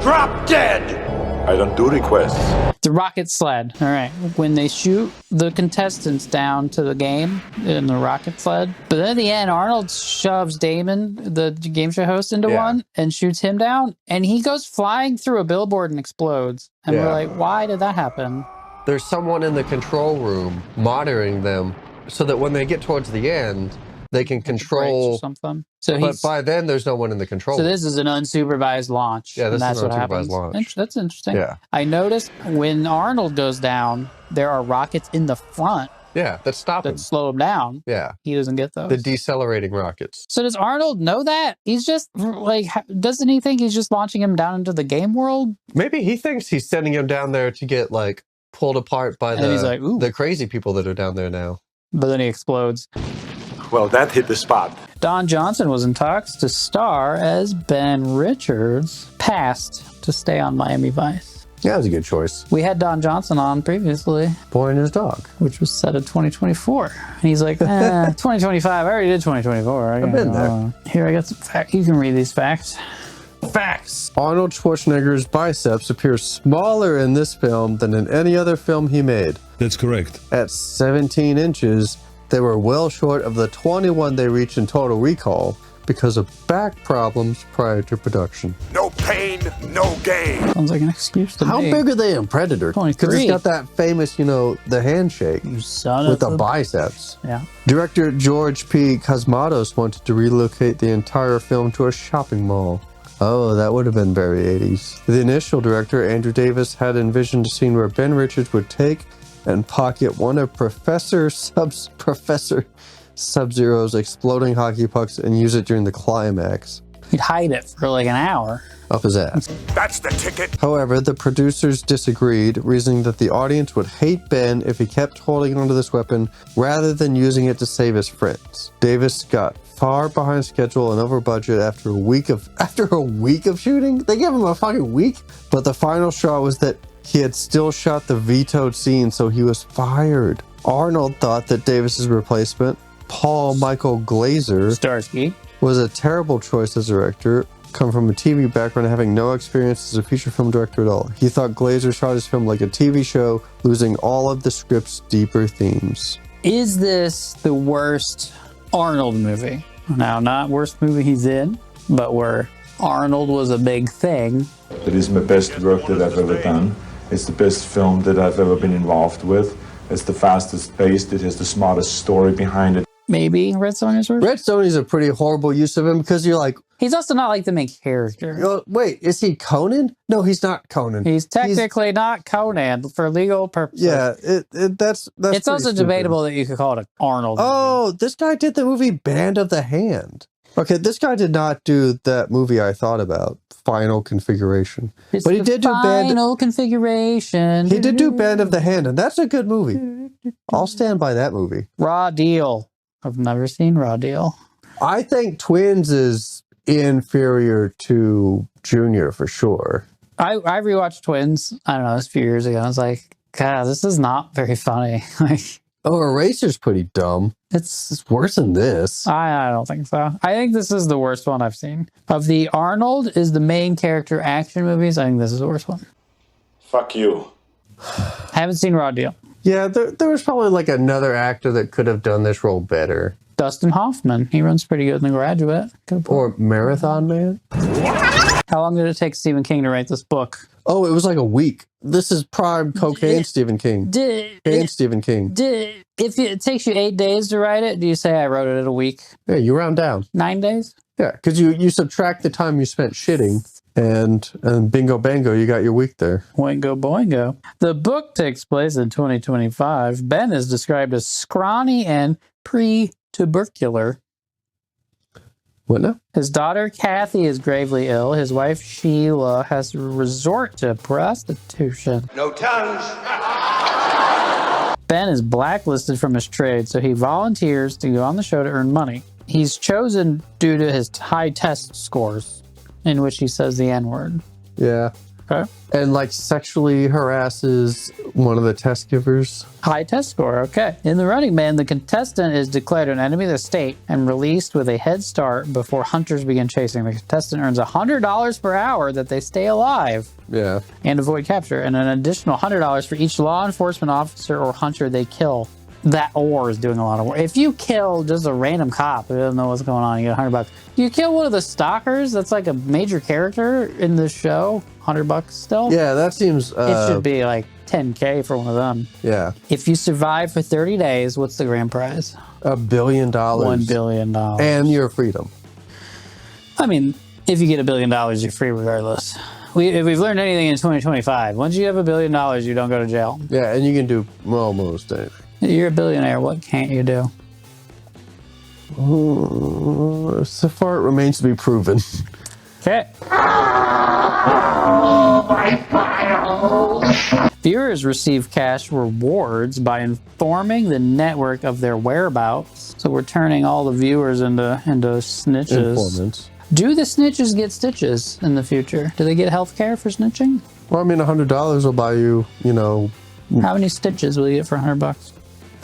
Drop dead. I don't do requests. The rocket sled. All right. When they shoot the contestants down to the game in the rocket sled. But then at the end, Arnold shoves Damon, the game show host, into one and shoots him down. And he goes flying through a billboard and explodes. And we're like, why did that happen? There's someone in the control room monitoring them so that when they get towards the end, they can control something. So but by then, there's no one in the control room. So this is an unsupervised launch. Yeah, this that's is an what happens. unsupervised launch. That's interesting. Yeah. I noticed when Arnold goes down, there are rockets in the front. Yeah, that stop him. That slow him down. Yeah. He doesn't get those. The decelerating rockets. So does Arnold know that? He's just like, doesn't he think he's just launching him down into the game world? Maybe he thinks he's sending him down there to get like pulled apart by he's like, the crazy people that are down there now. But then he explodes. Well, that hit the spot. Don Johnson was in talks to star as Ben Richards, passed to stay on Miami Vice. Yeah, that was a good choice. We had Don Johnson on previously. Boy and His Dog. Which was set in 2024. And he's like, 2025. I already did 2024. I've been there. Here, I got some facts. You can read these facts. Facts. Arnold Schwarzenegger's biceps appear smaller in this film than in any other film he made. That's correct. At 17 inches, they were well short of the 21 they reached in Total Recall because of back problems prior to production. No pain, no gain. Sounds like an excuse to How me. big are they in Predator? 23. Because it's got that famous, the handshake with the biceps. Yeah. Director George P. Cosmatos wanted to relocate the entire film to a shopping mall. Oh, that would have been very 80s. The initial director, Andrew Davis, had envisioned a scene where Ben Richards would take and pocket one of Professor Sub-Zero's exploding hockey pucks and use it during the climax. He'd hide it for like an hour. Up his ass. That's the ticket. However, the producers disagreed, reasoning that the audience would hate Ben if he kept holding onto this weapon rather than using it to save his friends. Davis got far behind schedule and over budget after a week of shooting. They gave him a fucking week, but the final straw was that he had still shot the vetoed scene, so he was fired. Arnold thought that Davis's replacement, Paul Michael Glazer, Starsky, was a terrible choice as director, come from a TV background having no experience as a feature film director at all. He thought Glazer shot his film like a TV show, losing all of the script's deeper themes. Is this the worst Arnold movie? Now, not worst movie he's in, but where Arnold was a big thing. It is my best work that I've ever done. It's the best film that I've ever been involved with. It's the fastest paced. It has the smartest story behind it. Maybe Red Sonja's worst? Red Sonja's a pretty horrible use of him because you're like... He's also not like the main character. Wait, is he Conan? No, he's not Conan. He's technically not Conan for legal purposes. Yeah, that's it's also stupid. Debatable that you could call it an Arnold movie. Oh, this guy did the movie Band of the Hand. Okay, this guy did not do that movie I thought about, Final Configuration. It's but he did do Final Configuration. He did do Band of the Hand, and that's a good movie. I'll stand by that movie. Raw Deal. I've never seen Raw Deal. I think Twins is inferior to Junior for sure. I rewatched Twins, I don't know, it was a few years ago. I was like, God, this is not very funny. Oh, Eraser's pretty dumb. It's worse than this. I don't think so. I think this is the worst one I've seen. Of the Arnold is the main character action movies, I think this is the worst one. Fuck you. I haven't seen Raw Deal. Yeah, there was probably like another actor that could have done this role better. Dustin Hoffman. He runs pretty good in The Graduate. Or Marathon Man. How long did it take Stephen King to write this book? Oh, it was like a week. This is prime cocaine Stephen King. Stephen King. If it takes you 8 days to write it, do you say I wrote it in a week? Yeah, you round down. 9 days? Yeah, because you subtract the time you spent shitting, and bingo bango, you got your week there. Boingo boingo. The book takes place in 2025. Ben is described as scrawny and pre-tubercular. What now? His daughter, Kathy, is gravely ill. His wife, Sheila, has to resort to prostitution. No tongues. Ben is blacklisted from his trade, so he volunteers to go on the show to earn money. He's chosen due to his high test scores, in which he says the N-word. Yeah. Okay. And like sexually harasses one of the test givers. High test score, okay. In The Running Man, the contestant is declared an enemy of the state and released with a head start before hunters begin chasing. The contestant earns $100 per hour that they stay alive. Yeah. And avoid capture, and an additional $100 for each law enforcement officer or hunter they kill. That or is doing a lot of work. If you kill just a random cop who doesn't know what's going on, you get $100. You kill one of the stalkers that's like a major character in this show, $100 still? Yeah, that seems... it should be like $10K for one of them. Yeah. If you survive for 30 days, what's the grand prize? $1 billion. $1 billion. And your freedom. I mean, if you get $1 billion, you're free regardless. If we've learned anything in 2025, once you have $1 billion, you don't go to jail. Yeah, and you can do almost anything. You're a billionaire. What can't you do? So far, it remains to be proven. Okay. Viewers receive cash rewards by informing the network of their whereabouts. So we're turning all the viewers into snitches. Informants. Do the snitches get stitches in the future? Do they get health care for snitching? Well, I mean, $100 will buy you, you know... How many stitches will you get for $100?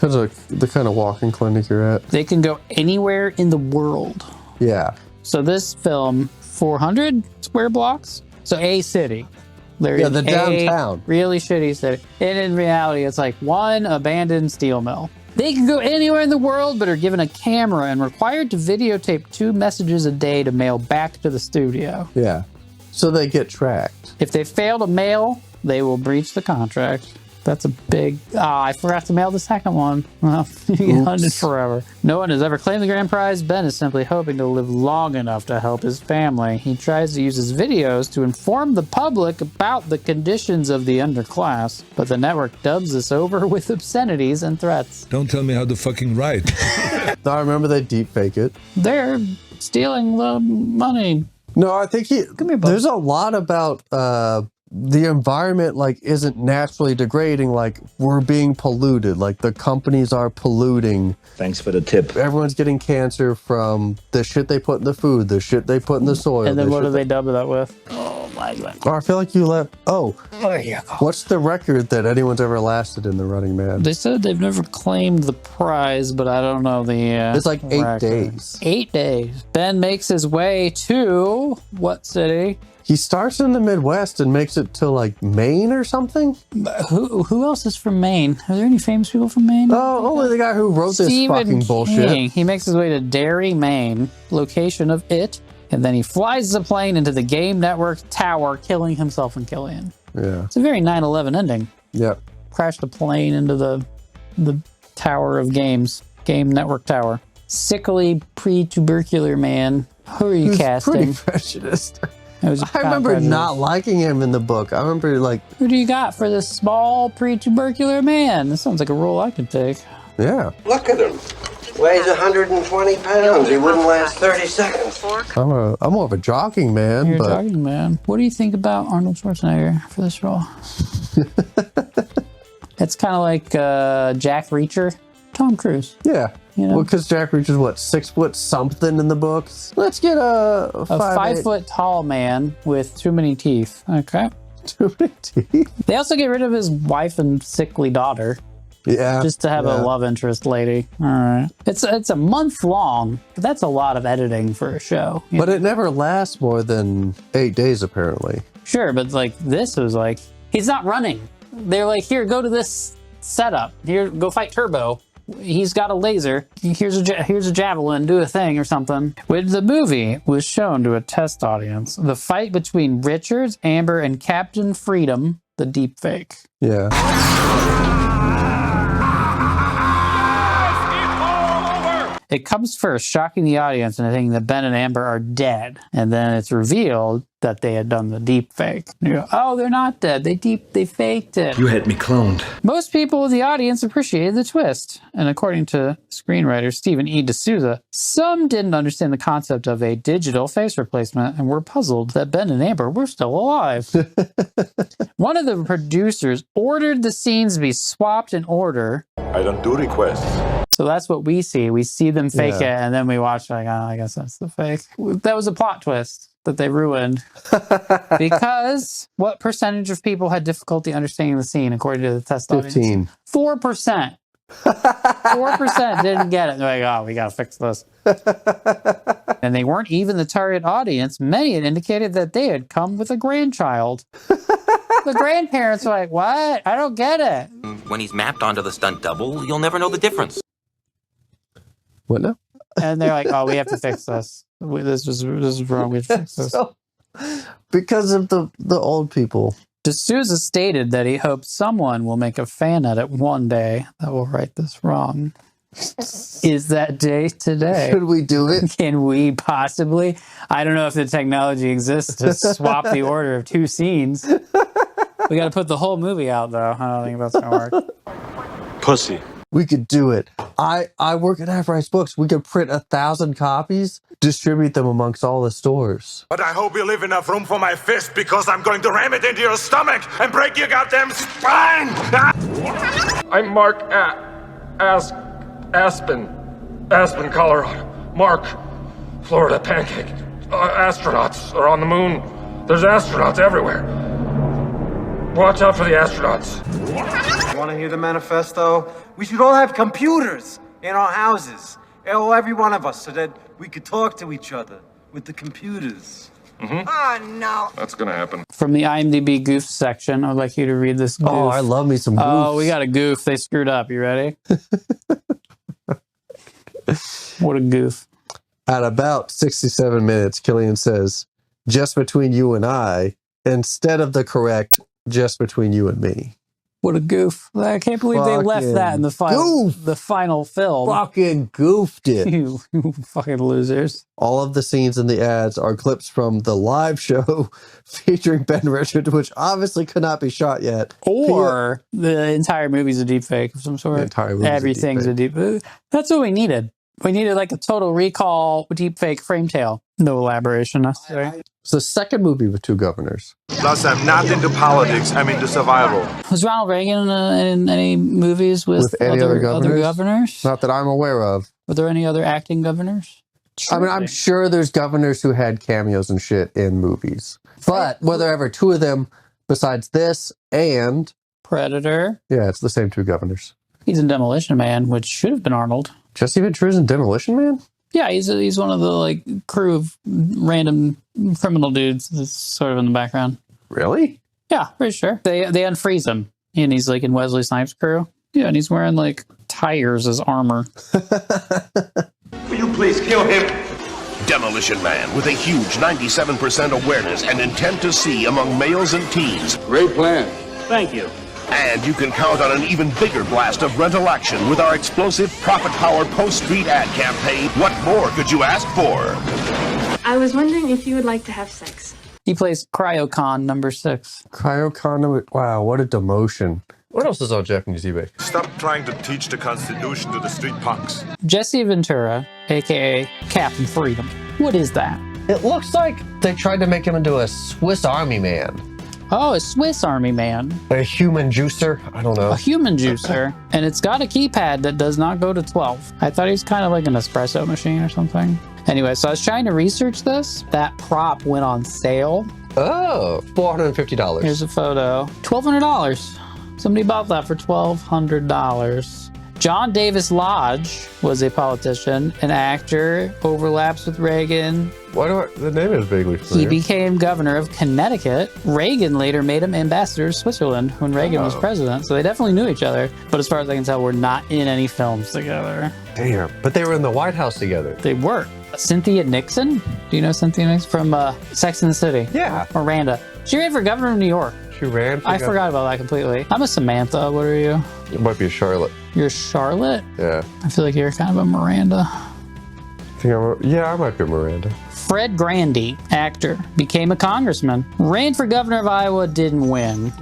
Depends on the kind of walking clinic you're at. They can go anywhere in the world. Yeah. So this film, 400 square blocks? So a city. They're yeah, the downtown. Really shitty city. And in reality, it's like one abandoned steel mill. They can go anywhere in the world, but are given a camera and required to videotape 2 messages a day to mail back to the studio. Yeah. So they get tracked. If they fail to mail, they will breach the contract. That's a big... I forgot to mail the second one. Well, you get hunted forever. No one has ever claimed the grand prize. Ben is simply hoping to live long enough to help his family. He tries to use his videos to inform the public about the conditions of the underclass, but the network dubs this over with obscenities and threats. Don't tell me how to fucking write. I remember they deep fake it. They're stealing the money. No, I think there's a lot about... the environment like isn't naturally degrading, like we're being polluted, like the companies are polluting. Thanks for the tip. Everyone's getting cancer from the shit they put in the food, the shit they put in the soil. And then what do they dub that with? Oh my god. Oh, I feel like you left. Oh, there you go. What's the record that anyone's ever lasted in The Running Man? They said they've never claimed the prize, but I don't know the it's like 8 record. days. 8 days. Ben makes his way to what city? He starts in the Midwest and makes it to like Maine or something. Who else is from Maine? Are there any famous people from Maine? Oh, only the guy who wrote this fucking bullshit. He makes his way to Derry, Maine, location of It, and then he flies the plane into the Game Network tower, killing himself and Killian. Yeah. It's a very 9/11 ending. Yep. Crashed a plane into the tower of games, Game Network tower. Sickly, pre-tubercular man. Who are you casting? Pretty prejudiced. I remember not liking him in the book. I remember like... Who do you got for this small pre-tubercular man? This sounds like a role I could take. Yeah. Look at him. Weighs 120 pounds. He wouldn't last 30 seconds. I'm more of a jogging man. You're a jogging man. What do you think about Arnold Schwarzenegger for this role? It's kind of like Jack Reacher. Tom Cruise. Yeah. You know? Well, because Jack Reacher's what, 6 foot something in the books? Let's get a 5 foot tall man with too many teeth. Okay. Too many teeth? They also get rid of his wife and sickly daughter. Yeah. Just to have a love interest lady. All right. It's a month long. But that's a lot of editing for a show. But it never lasts more than 8 days, apparently. Sure, but like this was like, he's not running. They're like, here, go to this setup. Here, go fight Turbo. He's got a laser. Here's a javelin. Do a thing or something. When the movie was shown to a test audience, the fight between Richards, Amber, and Captain Freedom, the deep fake. Yeah. It comes first, shocking the audience and thinking that Ben and Amber are dead. And then it's revealed that they had done the deep fake. You go, oh, they're not dead. They faked it. You had me cloned. Most people in the audience appreciated the twist. And according to screenwriter Stephen E. D'Souza, some didn't understand the concept of a digital face replacement and were puzzled that Ben and Amber were still alive. One of the producers ordered the scenes to be swapped in order. I don't do requests. So that's what we see. We see them fake it, and then we watch like, oh, I guess that's the fake. That was a plot twist that they ruined. Because what percentage of people had difficulty understanding the scene according to the test 15. audience? 4%. 4% didn't get it. They're like, oh, we got to fix this. And they weren't even the target audience. Many had indicated that they had come with a grandchild. The grandparents were like, what? I don't get it. When he's mapped onto the stunt double, you'll never know the difference. What now? And they're like, oh, we have to fix this. This is wrong. We have to fix this. Because of the old people. D'Souza stated that he hopes someone will make a fan edit one day that will right this wrong. Is that day today? Could we do it? Can we possibly? I don't know if the technology exists to swap the order of 2 scenes. We got to put the whole movie out, though. I don't think that's going to work. Pussy. We could do it. I work at Half Price Books. We could print 1,000 copies, distribute them amongst all the stores. But I hope you leave enough room for my fist, because I'm going to ram it into your stomach and break your goddamn spine! I'm Mark Aspen, Colorado. Mark, Florida pancake. Astronauts are on the moon. There's astronauts everywhere. Watch out for the astronauts. Want to hear the manifesto? We should all have computers in our houses. Every one of us, so that we could talk to each other with the computers. Oh, no. That's gonna happen. From the IMDb goof section, I'd like you to read this goof. Oh, I love me some goofs. Oh, we got a goof. They screwed up. You ready? What a goof. At about 67 minutes, Killian says, just between you and I, instead of the correct, just between you and me. What a goof. I can't believe they left that in the final film. Fucking goofed it. You fucking losers. All of the scenes in the ads are clips from the live show featuring Ben Richard, which obviously could not be shot yet. Or the entire movie's a deep fake of some sort. The entire movie's Everything's a deep fake. That's what we needed. We needed like a Total Recall deep fake frame tail. No elaboration necessary. It's the second movie with 2 governors. Plus, I'm not into politics. I'm into survival. Was Ronald Reagan in any movies with any other governors? Not that I'm aware of. Were there any other acting governors? I mean, I'm sure there's governors who had cameos and shit in movies. But were there ever 2 of them besides this and Predator? Yeah, it's the same 2 governors. He's in Demolition Man, which should have been Arnold. Jesse Ventura's in Demolition Man? Yeah, he's one of the like crew of random criminal dudes that's sort of in the background. Really? Yeah, pretty sure. They unfreeze him, and he's like in Wesley Snipes' crew. Yeah, and he's wearing like tires as armor. Will you please kill him? Demolition Man, with a huge 97% awareness and intent to see among males and teens. Great plan. Thank you. And you can count on an even bigger blast of rental action with our explosive profit power post-street ad campaign. What more could you ask for? I was wondering if you would like to have sex. He plays Cryocon number 6. Cryocon, wow, what a demotion. What else is on Japanese eBay? Stop trying to teach the Constitution to the street punks. Jesse Ventura, a.k.a. Captain Freedom. What is that? It looks like they tried to make him into a Swiss Army man. Oh, a Swiss Army man. A human juicer? I don't know. A human juicer. And it's got a keypad that does not go to 12. I thought he was kind of like an espresso machine or something. Anyway, so I was trying to research this. That prop went on sale. Oh, $450. Here's a photo. $1,200. Somebody bought that for $1,200. John Davis Lodge was a politician, an actor, overlaps with Reagan. The name is vaguely familiar. He became governor of Connecticut. Reagan later made him ambassador to Switzerland when Reagan was president. So they definitely knew each other. But as far as I can tell, we're not in any films together. Damn. But they were in the White House together. They were. Cynthia Nixon? Do you know Cynthia Nixon from Sex and the City? Yeah. Miranda. She ran for governor of New York. She ran for I forgot about that completely. I'm a Samantha. What are you? It might be a Charlotte. You're Charlotte? Yeah. I feel like you're kind of a Miranda. Yeah, I might be Miranda. Fred Grandy, actor, became a congressman. Ran for governor of Iowa, didn't win.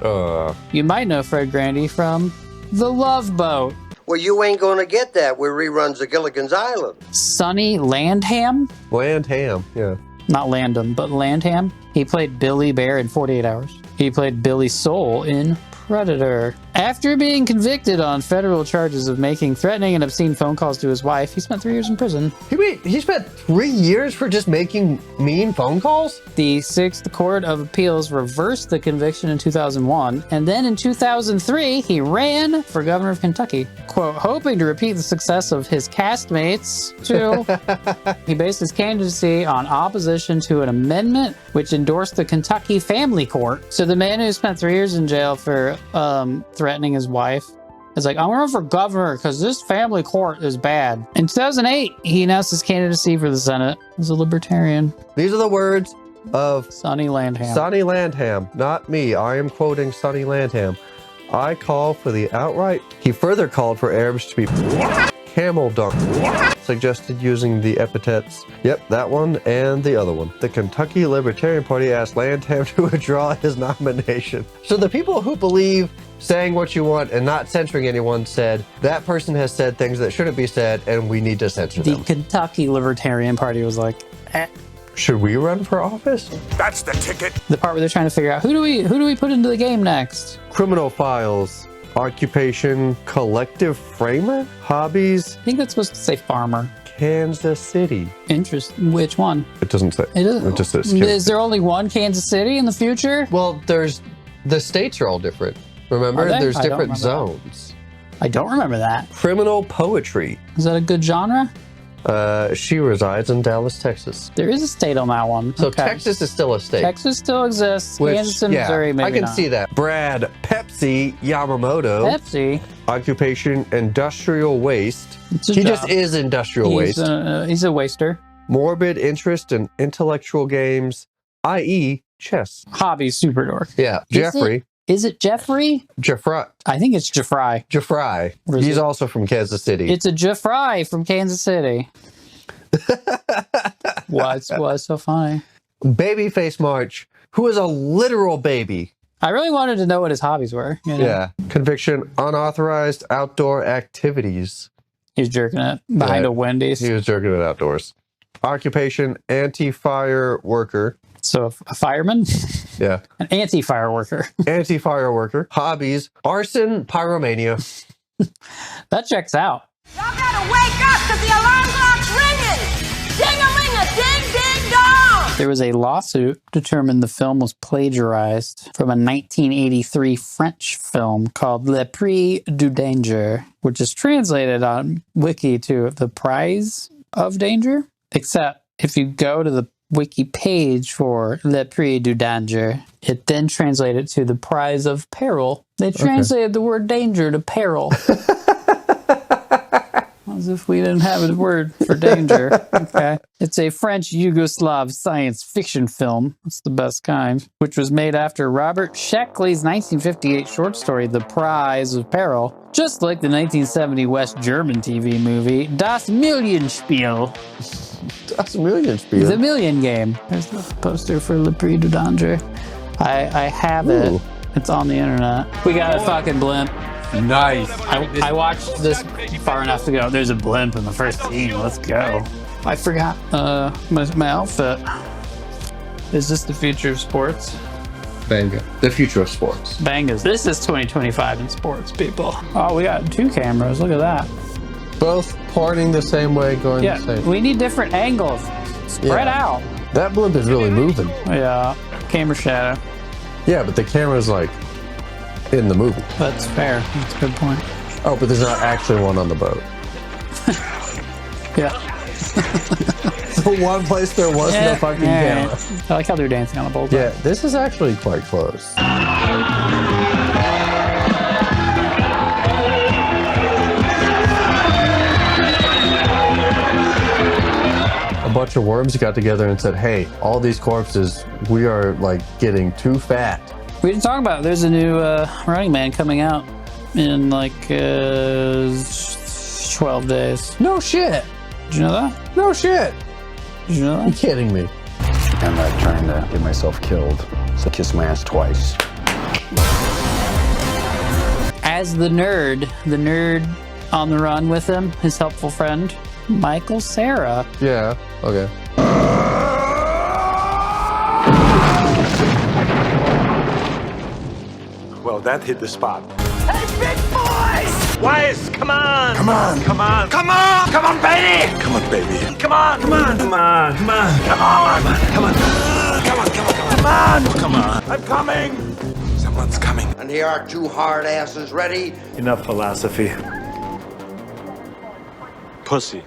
You might know Fred Grandy from The Love Boat. Well, you ain't gonna get that with reruns of Gilligan's Island. Sonny Landham? Landham, yeah. Not Landham, but Landham. He played Billy Bear in 48 Hours. He played Billy Soul in Predator. After being convicted on federal charges of making threatening and obscene phone calls to his wife, he spent 3 years in prison. He spent 3 years for just making mean phone calls? The Sixth Court of Appeals reversed the conviction in 2001, and then in 2003, he ran for governor of Kentucky. Quote, hoping to repeat the success of his castmates, too. He based his candidacy on opposition to an amendment which endorsed the Kentucky Family Court. So the man who spent 3 years in jail for threatening his wife is like, I'm going to run for governor because this family court is bad. In 2008, he announced his candidacy for the Senate as a libertarian. These are the words of Sonny Landham. Sonny Landham, not me. I am quoting Sonny Landham. I call for the outright. He further called for Arabs to be camel dung. Suggested using the epithets, yep, that one and the other one. The Kentucky Libertarian Party asked Landham to withdraw his nomination. So the people who believe saying what you want and not censoring anyone said, that person has said things that shouldn't be said and we need to censor them. The Kentucky Libertarian Party was like, should we run for office? That's the ticket. The part where they're trying to figure out who do we put into the game next? Criminal files. Occupation, collective framer, hobbies. I think that's supposed to say farmer. Kansas City. Interesting. Which one? It doesn't say. It doesn't. It just says. Is there only one Kansas City in the future? Well, the states are all different. Remember, there's different zones. I don't remember that. Criminal poetry. Is that a good genre? She resides in Dallas, Texas. There is a state on that one. So Texas is still a state. Texas still exists. Kansas and Missouri, maybe I can not. see that. Brad Pepsi Yamamoto. Pepsi. Occupation, industrial waste. He just is industrial waste. He's a waster. Morbid interest in intellectual games, i.e. chess. Hobby super dork. Yeah. Jeffrey. Is it Jeffrey? Jeffrey. I think it's Jeffrey. Jeffrey. He's also from Kansas City. It's a Jeffrey from Kansas City. What's so funny? Babyface March, who is a literal baby. I really wanted to know what his hobbies were. You know? Yeah. Conviction, unauthorized outdoor activities. He was jerking it behind a Wendy's. He was jerking it outdoors. Occupation, anti-fire worker. So a fireman? Yeah. An anti-fire worker. Anti-fire worker. Hobbies, arson, pyromania. That checks out. Y'all gotta wake up because the alarm clock's ringing! Ding-a-ling-a, ding-ding-dong! There was a lawsuit determined the film was plagiarized from a 1983 French film called Le Prix du Danger, which is translated on Wiki to The Prize of Danger. Except if you go to the Wiki page for Le Prix du Danger, it then translated to The Prize of Peril. They translated the word danger to peril. As if we didn't have a word for danger. Okay. It's a French Yugoslav science fiction film. It's the best kind. Which was made after Robert Sheckley's 1958 short story, The Prize of Peril. Just like the 1970 West German TV movie, Das Millienspiel. Das Millienspiel? The Million Game. There's the poster for Le Prix du Danger. I have it. It's on the internet. We got a fucking blimp. Nice. I watched this far enough to go, there's a blimp in the first scene. Let's go. I forgot my outfit. Is this the future of sports? Banga. The future of sports. Bangas. This is 2025 in sports, people. Oh, we got 2 cameras. Look at that. Both pointing the same way, going the same. We need different angles. Spread out. That blimp is really moving. Yeah. Camera shadow. Yeah, but the camera's like in the movie. That's fair. That's a good point. Oh, but there's not actually one on the boat. Yeah. The one place there was no fucking camera. I like how they're dancing on the boat. Yeah, this is actually quite close. A bunch of worms got together and said, hey, all these corpses, we are like getting too fat. We didn't talk about it. There's a new Running Man coming out in like 12 days. No shit. Did you know that? No shit. Did you know that? You're kidding me. I'm not trying to get myself killed, so kiss my ass twice. As the nerd on the run with him, his helpful friend, Michael Cera. Yeah, okay. Well, that hit the spot. Hey, big boys! Wise, come on! Come on! Come on! Come on! Come on, baby! Come on, baby! Come on! Come on! Come on! Come on! Come on! Come on! Come on! Come on! Come on! I'm coming! Someone's coming. And here are two hard asses ready. Enough philosophy. Pussy.